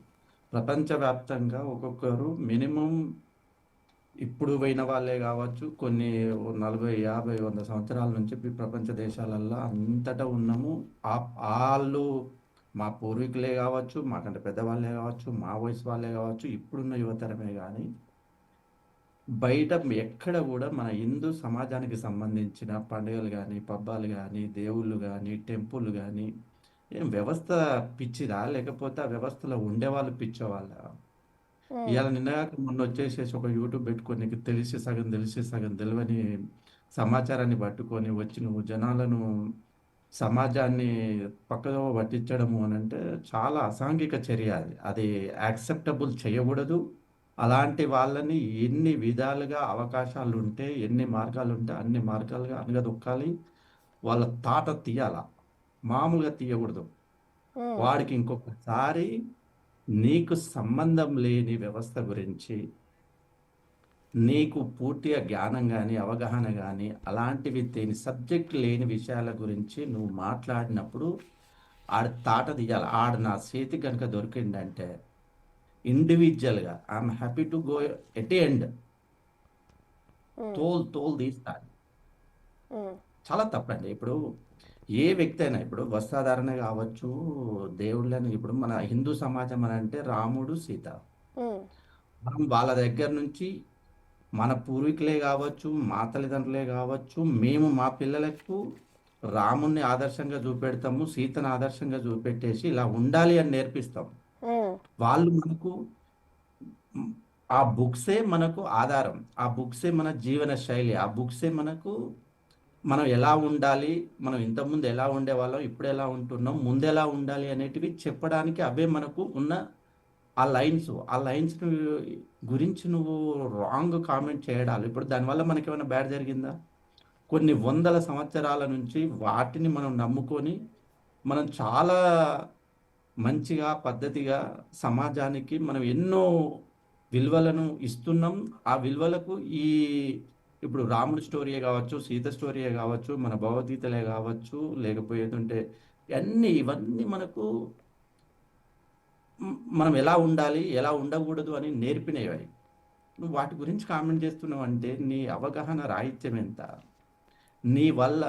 ప్రపంచవ్యాప్తంగా ఒక్కొక్కరు మినిమం ఇప్పుడు పోయిన వాళ్ళే కావచ్చు, కొన్ని 40, 50, 100 సంవత్సరాల నుంచి ఈ ప్రపంచ దేశాలల్లో అంతటా ఉన్నాము. వాళ్ళు మా పూర్వీకులే కావచ్చు, మాకంటే పెద్దవాళ్ళే కావచ్చు, మా వయసు వాళ్ళే కావచ్చు, ఇప్పుడున్న యువతరమే కానీ బయట ఎక్కడ కూడా మన హిందూ సమాజానికి సంబంధించిన పండుగలు కానీ, పబ్బాలు కానీ, దేవుళ్ళు కానీ, టెంపుల్ కానీ ఏం వ్యవస్థ పిచ్చిదా, లేకపోతే ఆ వ్యవస్థలో ఉండేవాళ్ళు పిచ్చేవాళ్ళ? ఇవాళ నిన్నగాక మొన్న వచ్చేసేసి ఒక యూట్యూబ్ పెట్టుకొని నీకు తెలిసి సగం తెలియని సమాచారాన్ని పట్టుకొని వచ్చి నువ్వు జనాలను సమాజాన్ని పక్కదో పట్టించడము అని అంటే చాలా అసాంఘిక చర్య. అది యాక్సెప్టబుల్ చేయకూడదు. అలాంటి వాళ్ళని ఎన్ని విధాలుగా అవకాశాలు ఉంటే, ఎన్ని మార్గాలు ఉంటే అన్ని మార్గాలుగా అనగదొక్కాలి. వాళ్ళ తాట తీయాల, మామూలుగా తీయకూడదు. వాడికి ఇంకొకసారి నీకు సంబంధం లేని వ్యవస్థ గురించి నీకు పూర్తిగా జ్ఞానం కానీ, అవగాహన కానీ, అలాంటివి సబ్జెక్ట్ లేని విషయాల గురించి నువ్వు మాట్లాడినప్పుడు ఆడ తాట తీయాలి. ఆడ నా చేతి కనుక దొరికిందంటే ఇండివిజువల్గా I'm happy to go at end, తోలు తీస్తాను. చాలా తప్పండి. ఇప్పుడు ఏ వ్యక్తి అయినా, ఇప్పుడు వస్త్రధారణ కావచ్చు, దేవుళ్ళని, ఇప్పుడు మన హిందూ సమాజం అని అంటే రాముడు, సీత, మనం వాళ్ళ దగ్గర నుంచి మన పూర్వీకులే కావచ్చు, మా తల్లిదండ్రులే కావచ్చు, మేము మా పిల్లలకు రాముణ్ణి ఆదర్శంగా చూపెడతాము, సీతను ఆదర్శంగా చూపెట్టేసి ఇలా ఉండాలి అని నేర్పిస్తాం. వాళ్ళు మనకు ఆ బుక్సే మనకు ఆధారం, ఆ బుక్సే మన జీవన శైలి, ఆ బుక్సే మనకు మనం ఎలా ఉండాలి, మనం ఇంతకుముందు ఎలా ఉండేవాళ్ళం, ఇప్పుడు ఎలా ఉంటున్నాం, ముందు ఎలా ఉండాలి అనేటివి చెప్పడానికి అవే మనకు ఉన్న ఆ లైన్స్ గురించి నువ్వు రాంగ్ కామెంట్ చేయడాలు. ఇప్పుడు దానివల్ల మనకి ఏమైనా బ్యాడ్ జరిగిందా? కొన్ని వందల సంవత్సరాల నుంచి వాటిని మనం నమ్ముకొని మనం చాలా మంచిగా పద్ధతిగా సమాజానికి మనం ఎన్నో విలువలను ఇస్తున్నాం. ఆ విలువలకు ఇప్పుడు రాముడి స్టోరీయే కావచ్చు, సీత స్టోరీయే కావచ్చు, మన భగవద్గీతలే కావచ్చు, లేకపోయేదంటే ఇవన్నీ మనకు మనం ఎలా ఉండాలి, ఎలా ఉండకూడదు అని నేర్పినవి. నువ్వు వాటి గురించి కామెంట్ చేస్తున్నావు అంటే నీ అవగాహన రాహిత్యం ఎంత? నీ వల్ల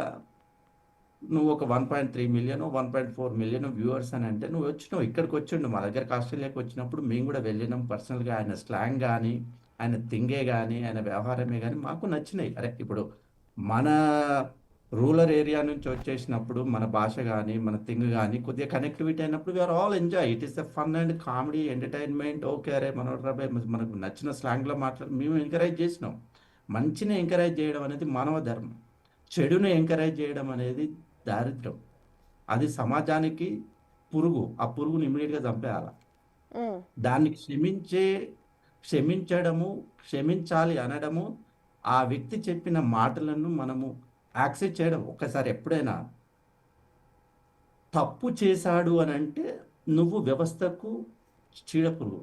నువ్వు ఒక 1.3 మిలియన్ 1.4 మిలియన్ వ్యూవర్స్ అని అంటే నువ్వు వచ్చినావు, ఇక్కడికి వచ్చిండు మా దగ్గరకు ఆస్ట్రేలియాకి వచ్చినప్పుడు మేము కూడా వెళ్ళినాం. పర్సనల్గా ఆయన స్లాంగ్ కానీ, ఆయన థింగే కానీ, ఆయన వ్యవహారమే కానీ మాకు నచ్చినాయి. అరే ఇప్పుడు మన రూరల్ ఏరియా నుంచి వచ్చేసినప్పుడు మన భాష కానీ, మన థింగ్ కానీ కొద్దిగా కనెక్టివిటీ అయినప్పుడు we are all enjoy. It is a fun and comedy entertainment. Okay, అరే మనోడ్రాబాయ్ మనకు నచ్చిన స్లాంగ్లో మేము ఎంకరేజ్ చేసినాం. మంచిని ఎంకరేజ్ చేయడం అనేది మానవ ధర్మం, చెడుని ఎంకరేజ్ చేయడం అనేది దారిద్ర్యం. అది సమాజానికి పురుగు. ఆ పురుగుని ఇమీడియట్గా చంపేయాలి. దాన్ని క్షమించడము, క్షమించాలి అనడము, ఆ వ్యక్తి చెప్పిన మాటలను మనము యాక్సెప్ట్ చేయడం. ఒక్కసారి ఎప్పుడైనా తప్పు చేశాడు అని అంటే నువ్వు వ్యవస్థకు చీడపురుగు,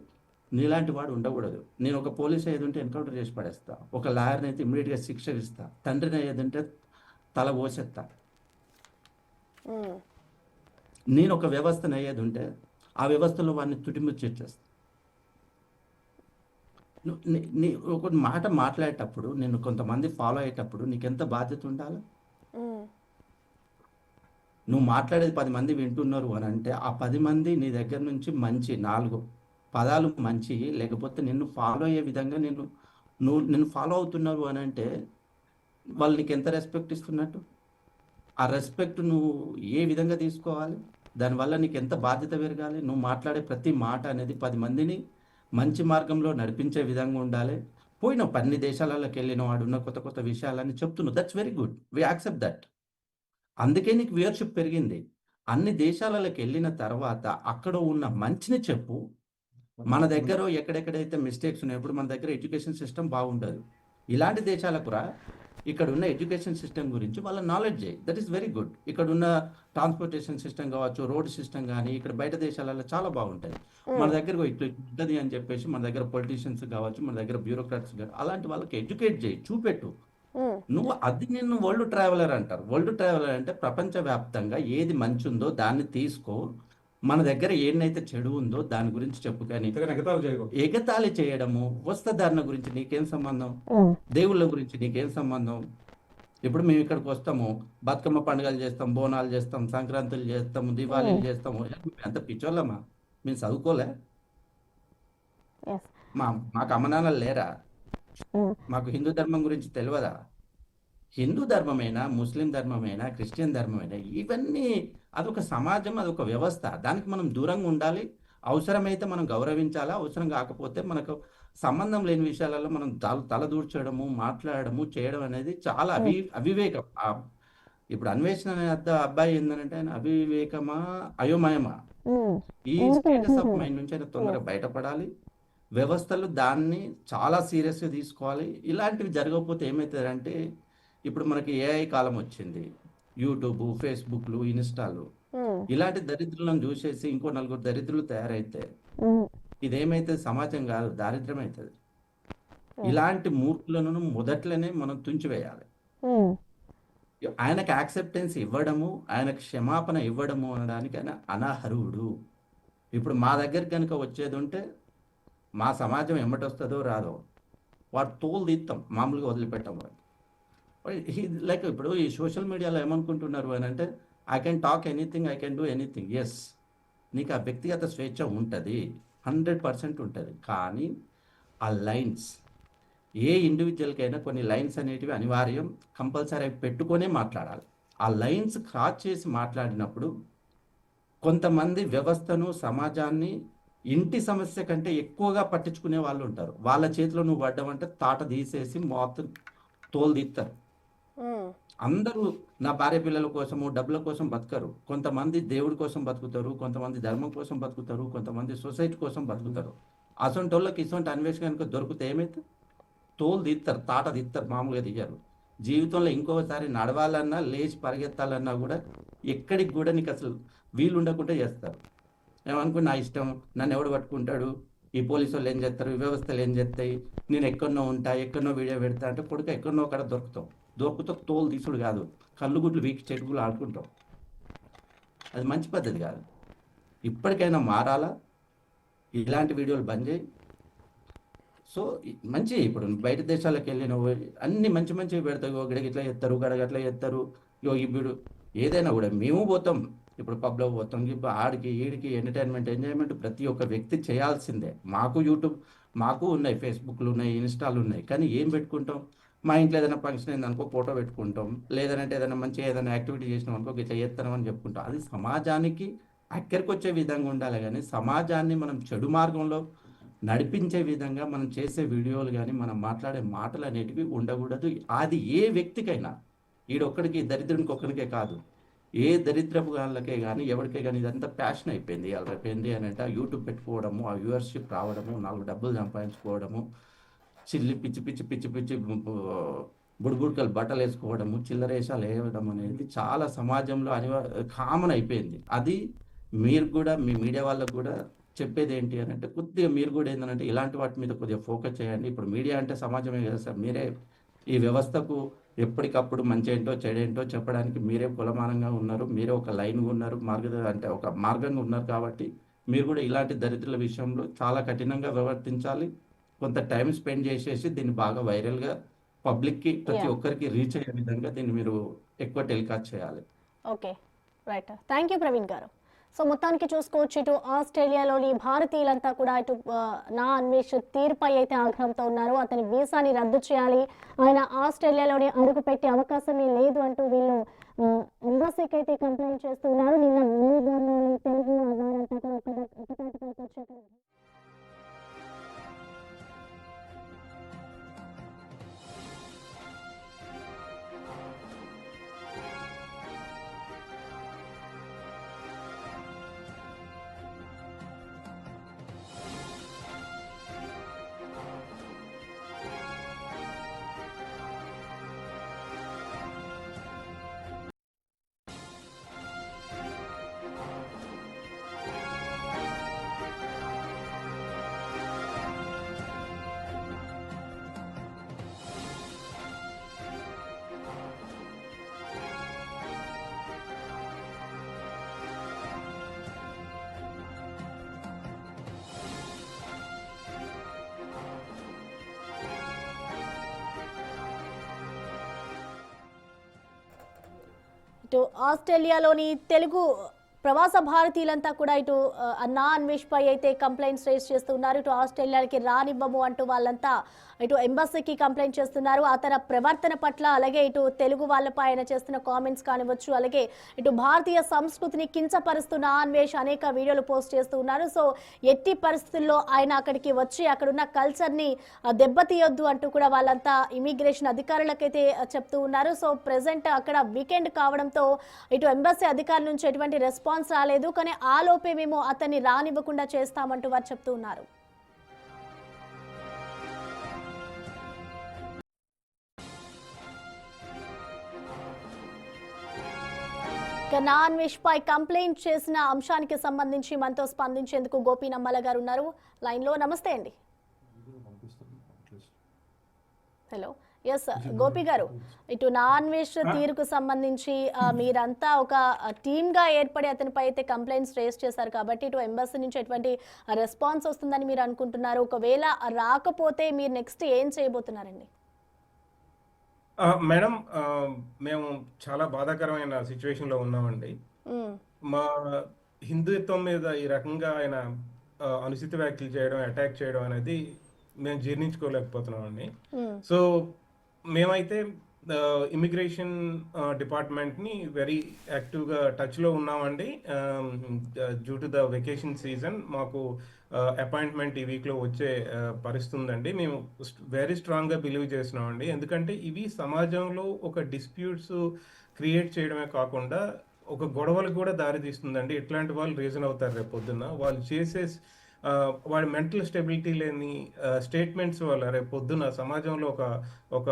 నీలాంటి వాడు ఉండకూడదు. నేను ఒక పోలీస్ అయ్యేదంటే ఎన్కౌంటర్ చేసి పడేస్తా, ఒక లాయర్ని అయితే ఇమీడియట్గా శిక్ష ఇస్తా, తండ్రిని అయ్యేదంటే తల పోసేస్తా. నేను ఒక వ్యవస్థను అయ్యేది ఉంటే ఆ వ్యవస్థలో వాడిని తుటిముచ్చేస్తా. నీ ఒక మాట మాట్లాడేటప్పుడు నేను కొంతమంది ఫాలో అయ్యేటప్పుడు నీకెంత బాధ్యత ఉండాలి? నువ్వు మాట్లాడేది 10 మంది వింటున్నారు అని అంటే ఆ 10 మంది నీ దగ్గర నుంచి మంచి 4 పదాలు మంచి, లేకపోతే నిన్ను ఫాలో అయ్యే విధంగా నిన్ను ఫాలో అవుతున్నారు అని అంటే వాళ్ళు నీకు ఎంత రెస్పెక్ట్ ఇస్తున్నట్టు? ఆ రెస్పెక్ట్ నువ్వు ఏ విధంగా తీసుకోవాలి? దానివల్ల నీకు ఎంత బాధ్యత పెరగాలి? నువ్వు మాట్లాడే ప్రతి మాట అనేది 10 మందిని మంచి మార్గంలో నడిపించే విధంగా ఉండాలి. పోయినావు 10 దేశాలలోకి వెళ్ళిన వాడున్న కొత్త విషయాలని చెప్తున్నావు, that's very good, we accept that. అందుకే నీకు వ్యూయర్షిప్ పెరిగింది. అన్ని దేశాలలోకి వెళ్ళిన తర్వాత అక్కడ ఉన్న మంచిని చెప్పు. మన దగ్గర ఎక్కడెక్కడైతే మిస్టేక్స్ ఉన్నాయో, ఇప్పుడు మన దగ్గర ఎడ్యుకేషన్ సిస్టమ్ బాగుండదు. ఇలాంటి దేశాలకు రా, ఇక్కడ ఉన్న ఎడ్యుకేషన్ సిస్టమ్ గురించి వాళ్ళ నాలెడ్జ్ చేయి, దట్ ఈస్ వెరీ గుడ్. ఇక్కడ ఉన్న ట్రాన్స్పోర్టేషన్ సిస్టమ్ కావచ్చు, రోడ్ సిస్టమ్ కానీ ఇక్కడ బయట దేశాలలో చాలా బాగుంటాయి. మన దగ్గర ఇట్లా ఉంటుంది అని చెప్పేసి మన దగ్గర పొలిటీషియన్స్ కావచ్చు, మన దగ్గర బ్యూరోక్రాట్స్ కావచ్చు, అలాంటి వాళ్ళకి ఎడ్యుకేట్ చేయి, చూపెట్టు. నువ్వు అది నిన్ను వరల్డ్ ట్రావెలర్ అంటారు. వరల్డ్ ట్రావెలర్ అంటే ప్రపంచవ్యాప్తంగా ఏది మంచి ఉందో దాన్ని తీసుకో, మన దగ్గర ఏదైతే చెడు ఉందో దాని గురించి చెప్పు. కానీ ఎగతాళి చేయడము, వస్త్రధారణ గురించి నీకేం సంబంధం, దేవుళ్ళ గురించి నీకేం సంబంధం? ఇప్పుడు మేము ఇక్కడికి వస్తాము, బతుకమ్మ పండుగలు చేస్తాం, బోనాలు చేస్తాం, సంక్రాంతులు చేస్తాము, దివాళీలు చేస్తాము. ఎంత పిచ్చోళ్ళమా? మేము చదువుకోలే? మాకు అమ్మనాన్నలు లేరా? మాకు హిందూ ధర్మం గురించి తెలియదా? హిందూ ధర్మమైనా, ముస్లిం ధర్మమైనా, క్రిస్టియన్ ధర్మమైనా, ఇవన్నీ అదొక సమాజం, అదొక వ్యవస్థ. దానికి మనం దూరంగా ఉండాలి. అవసరమైతే మనం గౌరవించాలా, అవసరం కాకపోతే మనకు సంబంధం లేని విషయాలలో మనం తలదూర్చడము, మాట్లాడడము, చేయడం అనేది చాలా అవివేకం. ఇప్పుడు అన్వేషణ అనే అబ్బాయి ఏంటంటే ఆయన అవివేకమా, అయోమయమా, ఈ స్టేటస్ ఆఫ్ మైండ్ నుంచి ఆయన తొందరగా బయటపడాలి. వ్యవస్థలు దాన్ని చాలా సీరియస్గా తీసుకోవాలి. ఇలాంటివి జరగకపోతే ఏమవుతుందంటే, ఇప్పుడు మనకి ఏఐ కాలం వచ్చింది, యూట్యూబ్, ఫేస్బుక్లు, ఇన్స్టాలు, ఇలాంటి దరిద్రులను చూసేసి ఇంకో నలుగురు దరిద్రులు తయారైతే ఇదేమైతే సమాజం కాదు, దారిద్ర్యం అవుతుంది. ఇలాంటి మూర్ఖులను మొదట్లోనే మనం తుంచివేయాలి. ఆయనకు యాక్సెప్టెన్స్ ఇవ్వడము, ఆయనకు క్షమాపణ ఇవ్వడము అనడానికి ఆయన అనర్హుడు. ఇప్పుడు మా దగ్గర కనుక వచ్చేది ఉంటే మా సమాజం ఎమ్మటొస్తుందో రాదో వాడు తోలు తీస్తాం, మామూలుగా వదిలిపెట్టాం. లైక్ ఇప్పుడు ఈ సోషల్ మీడియాలో ఏమనుకుంటున్నారు అని అంటే, I can talk anything, I can do anything. Yes, నీకు ఆ వ్యక్తిగత స్వేచ్ఛ ఉంటుంది, 100% ఉంటుంది. కానీ ఆ లైన్స్, ఏ ఇండివిజువల్కైనా కొన్ని లైన్స్ అనేటివి అనివార్యం, కంపల్సరీ పెట్టుకొనే మాట్లాడాలి. ఆ లైన్స్ క్రాస్ చేసి మాట్లాడినప్పుడు కొంతమంది వ్యవస్థను, సమాజాన్ని ఇంటి సమస్య కంటే ఎక్కువగా పట్టించుకునే వాళ్ళు ఉంటారు. వాళ్ళ చేతిలో నువ్వు పడ్డావంటే తాట తీసేసి మొత్తం తోలు తీస్తారు. అందరూ నా భార్య పిల్లల కోసము, డబ్బుల కోసం బతకరు. కొంతమంది దేవుడి కోసం బతుకుతారు, కొంతమంది ధర్మం కోసం బతుకుతారు, కొంతమంది సొసైటీ కోసం బతుకుతారు. అసొంటి వాళ్ళకి ఇసొంటి అన్వేషణ కనుక దొరికితే ఏమైతే తోలు తీస్తారు, తాట తీస్తారు, మామూలుగా తీయరు. జీవితంలో ఇంకోసారి నడవాలన్నా, లేచి పరిగెత్తాలన్నా కూడా ఎక్కడికి కూడా నీకు అసలు వీలు ఉండకుండా చేస్తారు. ఏమనుకో, నా ఇష్టం, నన్ను ఎవడు పట్టుకుంటాడు, ఈ పోలీసు వాళ్ళు ఏం చేస్తారు, ఈ వ్యవస్థలు ఏం చేస్తాయి, నేను ఎక్కడనో ఉంటా, ఎక్కడనో వీడియో పెడతా అంటే కొడుకు ఎక్కడనో అక్కడ దొరుకుతావు తోలు తీసుడు కాదు, కళ్ళు గుడ్లు వీకి చెట్టుకులు ఆడుకుంటావు. అది మంచి పద్ధతి కాదు. ఇప్పటికైనా మారాలా, ఇలాంటి వీడియోలు బంద్ చేయి. సో మంచి, ఇప్పుడు బయట దేశాలకు వెళ్ళిన అన్ని మంచి మంచివి పెడతావు, గడగ ఇట్లా చేస్తారు, గడగట్లా చేస్తారు, ఇప్పుడు ఏదైనా కూడా మేము పోతాం, ఇప్పుడు పబ్లో పోతాం, ఇప్పుడు ఆడికి ఈడికి ఎంటర్టైన్మెంట్ ప్రతి ఒక్క వ్యక్తి చేయాల్సిందే. మాకు యూట్యూబ్, మాకు ఉన్నాయి, ఫేస్బుక్లు ఉన్నాయి, ఇన్స్టాలు ఉన్నాయి. కానీ ఏం పెట్టుకుంటాం, మా ఇంట్లో ఏదైనా ఫంక్షన్ అయింది అనుకో ఫోటో పెట్టుకుంటాం, లేదంటే ఏదైనా మంచిగా ఏదైనా యాక్టివిటీ చేసినాం అనుకో ఇట్లా చేస్తామని చెప్పుకుంటాం. అది సమాజానికి అక్కడికి వచ్చే విధంగా ఉండాలి. కానీ సమాజాన్ని మనం చెడు మార్గంలో నడిపించే విధంగా మనం చేసే వీడియోలు కానీ మనం మాట్లాడే మాటలు అనేటివి ఉండకూడదు. అది ఏ వ్యక్తికైనా, ఈడొక్కడికి దరిద్రునికి ఒక్కడికే కాదు, ఏ దరిద్రపు వాళ్ళకే కానీ ఎవరికే కానీ ఇదంతా ప్యాషన్ అయిపోయింది. అయిపోయింది అని అంటే యూట్యూబ్ పెట్టుకోవడము, ఆ వ్యూవర్షిప్ రావడము, 4 డబ్బులు సంపాదించుకోవడము, చిల్లి పిచ్చి పిచ్చి పిచ్చి పిచ్చి బుడిబుడికలు బట్టలు వేసుకోవడము, చిల్లరేషాలు వేయడం అనేది చాలా సమాజంలో కామన్ అయిపోయింది. అది మీరు కూడా, మీ మీడియా వాళ్ళకు కూడా చెప్పేది ఏంటి అని అంటే, కొద్దిగా మీరు కూడా ఏంటంటే ఇలాంటి వాటి మీద కొద్దిగా ఫోకస్ చేయండి. ఇప్పుడు మీడియా అంటే సమాజమే కదా సార్, మీరే ఈ వ్యవస్థకు ఎప్పటికప్పుడు మంచి ఏంటో చెడేంటో చెప్పడానికి మీరే కులమానంగా ఉన్నారు, మీరే ఒక లైన్గా ఉన్నారు, అంటే ఒక మార్గంగా ఉన్నారు. కాబట్టి మీరు కూడా ఇలాంటి దరిద్రుల విషయంలో చాలా కఠినంగా ప్రవర్తించాలి. కొంత టైం స్పెండ్ చేసేసి దీన్ని బాగా వైరల్గా పబ్లిక్కి, ప్రతి ఒక్కరికి రీచ్ అయ్యే విధంగా దీన్ని మీరు ఎక్కువ టెలికాస్ట్ చేయాలి. Okay, right, thank you Praveen గారు. సో మొత్తానికి చూసుకోవచ్చు, ఇటు ఆస్ట్రేలియాలోని భారతీయులంతా కూడా ఇటు నా అన్వేష్ తీర్పై అయితే ఆగ్రహంతో ఉన్నారు. అతని వీసాని రద్దు చేయాలి, ఆయన ఆస్ట్రేలియాలోనే అడుగు పెట్టే అవకాశమే లేదు అంటూ వీళ్ళు ఎంబసీకి అయితే కంప్లైంట్ చేస్తున్నారు. నిన్న తెలుగు వచ్చాక ఇటు ఆస్ట్రేలియాలోని తెలుగు ప్రవాస భారతీయులంతా కూడా ఇటు నా అన్వేష్ పై అయితే కంప్లైంట్స్ రేస్ చేస్తున్నారు. ఇటు ఆస్ట్రేలియాకి రానివ్వము అంటూ వాళ్ళంతా ఇటు ఎంబసీకి కంప్లైంట్ చేస్తున్నారు. అతని ప్రవర్తన పట్ల, అలాగే ఇటు తెలుగు వాళ్ళపై ఆయన చేస్తున్న కామెంట్స్ కానివచ్చు, అలాగే ఇటు భారతీయ సంస్కృతిని కించపరుస్తున్న అన్వేష్ అనేక వీడియోలు పోస్ట్ చేస్తూ ఉన్నారు. సో ఎట్టి పరిస్థితుల్లో ఆయన అక్కడికి వచ్చి అక్కడున్న కల్చర్ని దెబ్బతీయొద్దు అంటూ కూడా వాళ్ళంతా ఇమిగ్రేషన్ అధికారులకైతే చెప్తూ ఉన్నారు. సో ప్రెసెంట్ అక్కడ వీకెండ్ కావడంతో ఇటు ఎంబసీ అధికారుల నుంచి ఎటువంటి రెస్పాన్స్ రాలేదు. కానీ ఆ లోపే మేము అతన్ని రానివ్వకుండా చేస్తామంటూ వారు చెప్తూ ఉన్నారు. నా అన్వేష్ పై కంప్లైంట్ చేసిన అంశానికి సంబంధించి మనతో స్పందించేందుకు గోపి నమ్మల గారు ఉన్నారు లైన్ లో. నమస్తే అండి. హలో. ఎస్ గోపి గారు, ఇటు నా అన్వేష్ తీరుకు సంబంధించి మీరంతా ఒక టీమ్ గా ఏర్పడి అతనిపై అయితే కంప్లైంట్స్ రేస్ చేశారు కాబట్టి ఇటు ఎంబసీ నుంచి ఎటువంటి రెస్పాన్స్ వస్తుందని మీరు అనుకుంటున్నారు? ఒకవేళ రాకపోతే మీరు నెక్స్ట్ ఏం చేయబోతున్నారండి? మేడం, మేము చాలా బాధాకరమైన సిచ్యువేషన్లో ఉన్నామండి. మా హిందుత్వం మీద ఈ రకంగా ఆయన అనుచిత వ్యాఖ్యలు చేయడం, అటాక్ చేయడం అనేది మేము జీర్ణించుకోలేకపోతున్నామండి. సో మేమైతే ఇమిగ్రేషన్ డిపార్ట్మెంట్ని వెరీ యాక్టివ్గా టచ్లో ఉన్నామండి. Due to the vacation season మాకు అపాయింట్మెంట్ ఈ వీక్లో వచ్చే పరిస్థితి ఉందండి. మేము వెరీ స్ట్రాంగ్గా బిలీవ్ చేస్తున్నామండి. ఎందుకంటే ఇవి సమాజంలో ఒక డిస్ప్యూట్స్ క్రియేట్ చేయడమే కాకుండా ఒక గొడవలకు కూడా దారి తీస్తుందండి. ఇట్లాంటి వాళ్ళు రీజన్ అవుతారు రేపు పొద్దున్న. వాళ్ళు చేసే వాడి మెంటల్ స్టెబిలిటీ లేని స్టేట్మెంట్స్ వల్ల రేపు పొద్దున్న సమాజంలో ఒక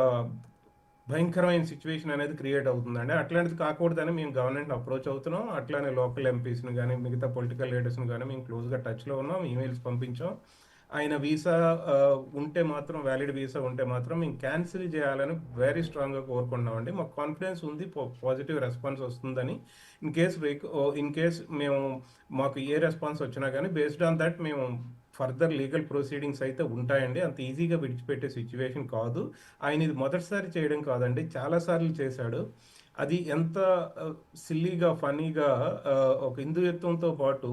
భయంకరమైన సిచ్యువేషన్ అనేది క్రియేట్ అవుతుందండి. అట్లాంటిది కాకూడదని మేము గవర్నమెంట్ అప్రోచ్ అవుతున్నాం. అట్లానే లోకల్ ఎంపీస్ని కానీ మిగతా పొలిటికల్ లీడర్స్ని కానీ మేము క్లోజ్గా టచ్లో ఉన్నాం, ఈమెయిల్స్ పంపించాం. ఆయన వీసా ఉంటే మాత్రం, వ్యాలిడ్ వీసా ఉంటే మాత్రం మేము క్యాన్సిల్ చేయాలని వెరీ స్ట్రాంగ్గా కోరుకున్నామండి. మాకు కాన్ఫిడెన్స్ ఉంది పాజిటివ్ రెస్పాన్స్ వస్తుందని. ఇన్ కేస్ మాకు ఏ రెస్పాన్స్ వచ్చినా కానీ బేస్డ్ ఆన్ దట్ మేము ఫర్దర్ లీగల్ ప్రొసీడింగ్స్ అయితే ఉంటాయండి. అంత ఈజీగా విడిచిపెట్టే సిచ్యువేషన్ కాదు. ఆయన ఇది మొదటిసారి చేయడం కాదండి, చాలాసార్లు చేశాడు. అది ఎంత సిల్లీగా, ఫనీగా ఒక హిందుత్వంతో పాటు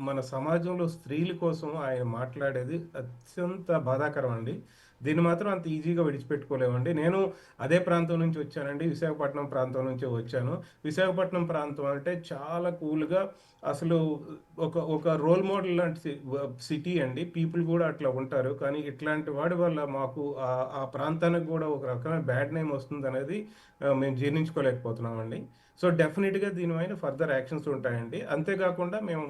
మన సమాజంలో స్త్రీల కోసం ఆయన మాట్లాడేది అత్యంత బాధాకరం అండి. దీన్ని మాత్రం అంత ఈజీగా విడిచిపెట్టుకోలేమండి. నేను అదే ప్రాంతం నుంచి వచ్చానండి, విశాఖపట్నం ప్రాంతం నుంచి వచ్చాను. విశాఖపట్నం ప్రాంతం అంటే చాలా కూల్గా, అసలు ఒక రోల్ మోడల్ లాంటి సిటీ అండి. పీపుల్ కూడా అట్లా ఉంటారు. కానీ ఇట్లాంటి వాడి వల్ల మాకు ఆ ప్రాంతానికి కూడా ఒక రకమైన బ్యాడ్ నేమ్ వస్తుంది అనేది మేము జీర్ణించుకోలేకపోతున్నామండి. సో డెఫినెట్గా దీనిపైన ఫర్దర్ యాక్షన్స్ ఉంటాయండి. అంతేకాకుండా మేము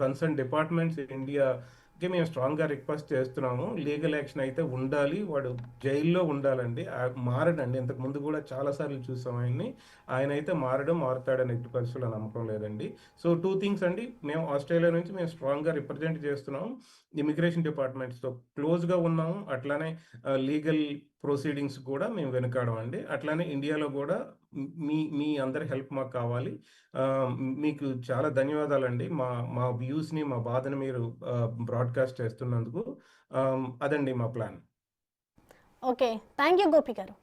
కన్సర్న్ డిపార్ట్మెంట్స్ ఇండియాకి మేము స్ట్రాంగ్గా రిక్వెస్ట్ చేస్తున్నాము. లీగల్ యాక్షన్ అయితే ఉండాలి, వాడు జైల్లో ఉండాలండి, మారడండి. ఇంతకు ముందు కూడా చాలాసార్లు చూసాం ఆయన్ని. ఆయన అయితే మారుతాడని ఎట్టి పరిస్థితుల్లో నమ్మకం లేదండి. సో 2 థింగ్స్ అండి. మేము ఆస్ట్రేలియా నుంచి మేము స్ట్రాంగ్గా రిప్రజెంట్ చేస్తున్నాం, ఇమిగ్రేషన్ డిపార్ట్మెంట్స్తో క్లోజ్గా ఉన్నాము. అట్లానే లీగల్ ప్రొసీడింగ్స్ కూడా మేము వెనుకాడమండి. అట్లానే ఇండియాలో కూడా మీ అందరి హెల్ప్ మాకు కావాలి. మీకు చాలా ధన్యవాదాలండి. మా వ్యూస్ని, మా బాధని మీరు బ్రాడ్కాస్ట్ చేస్తున్నందుకు. అదండి మా plan. Okay, thank you Gopi గారు.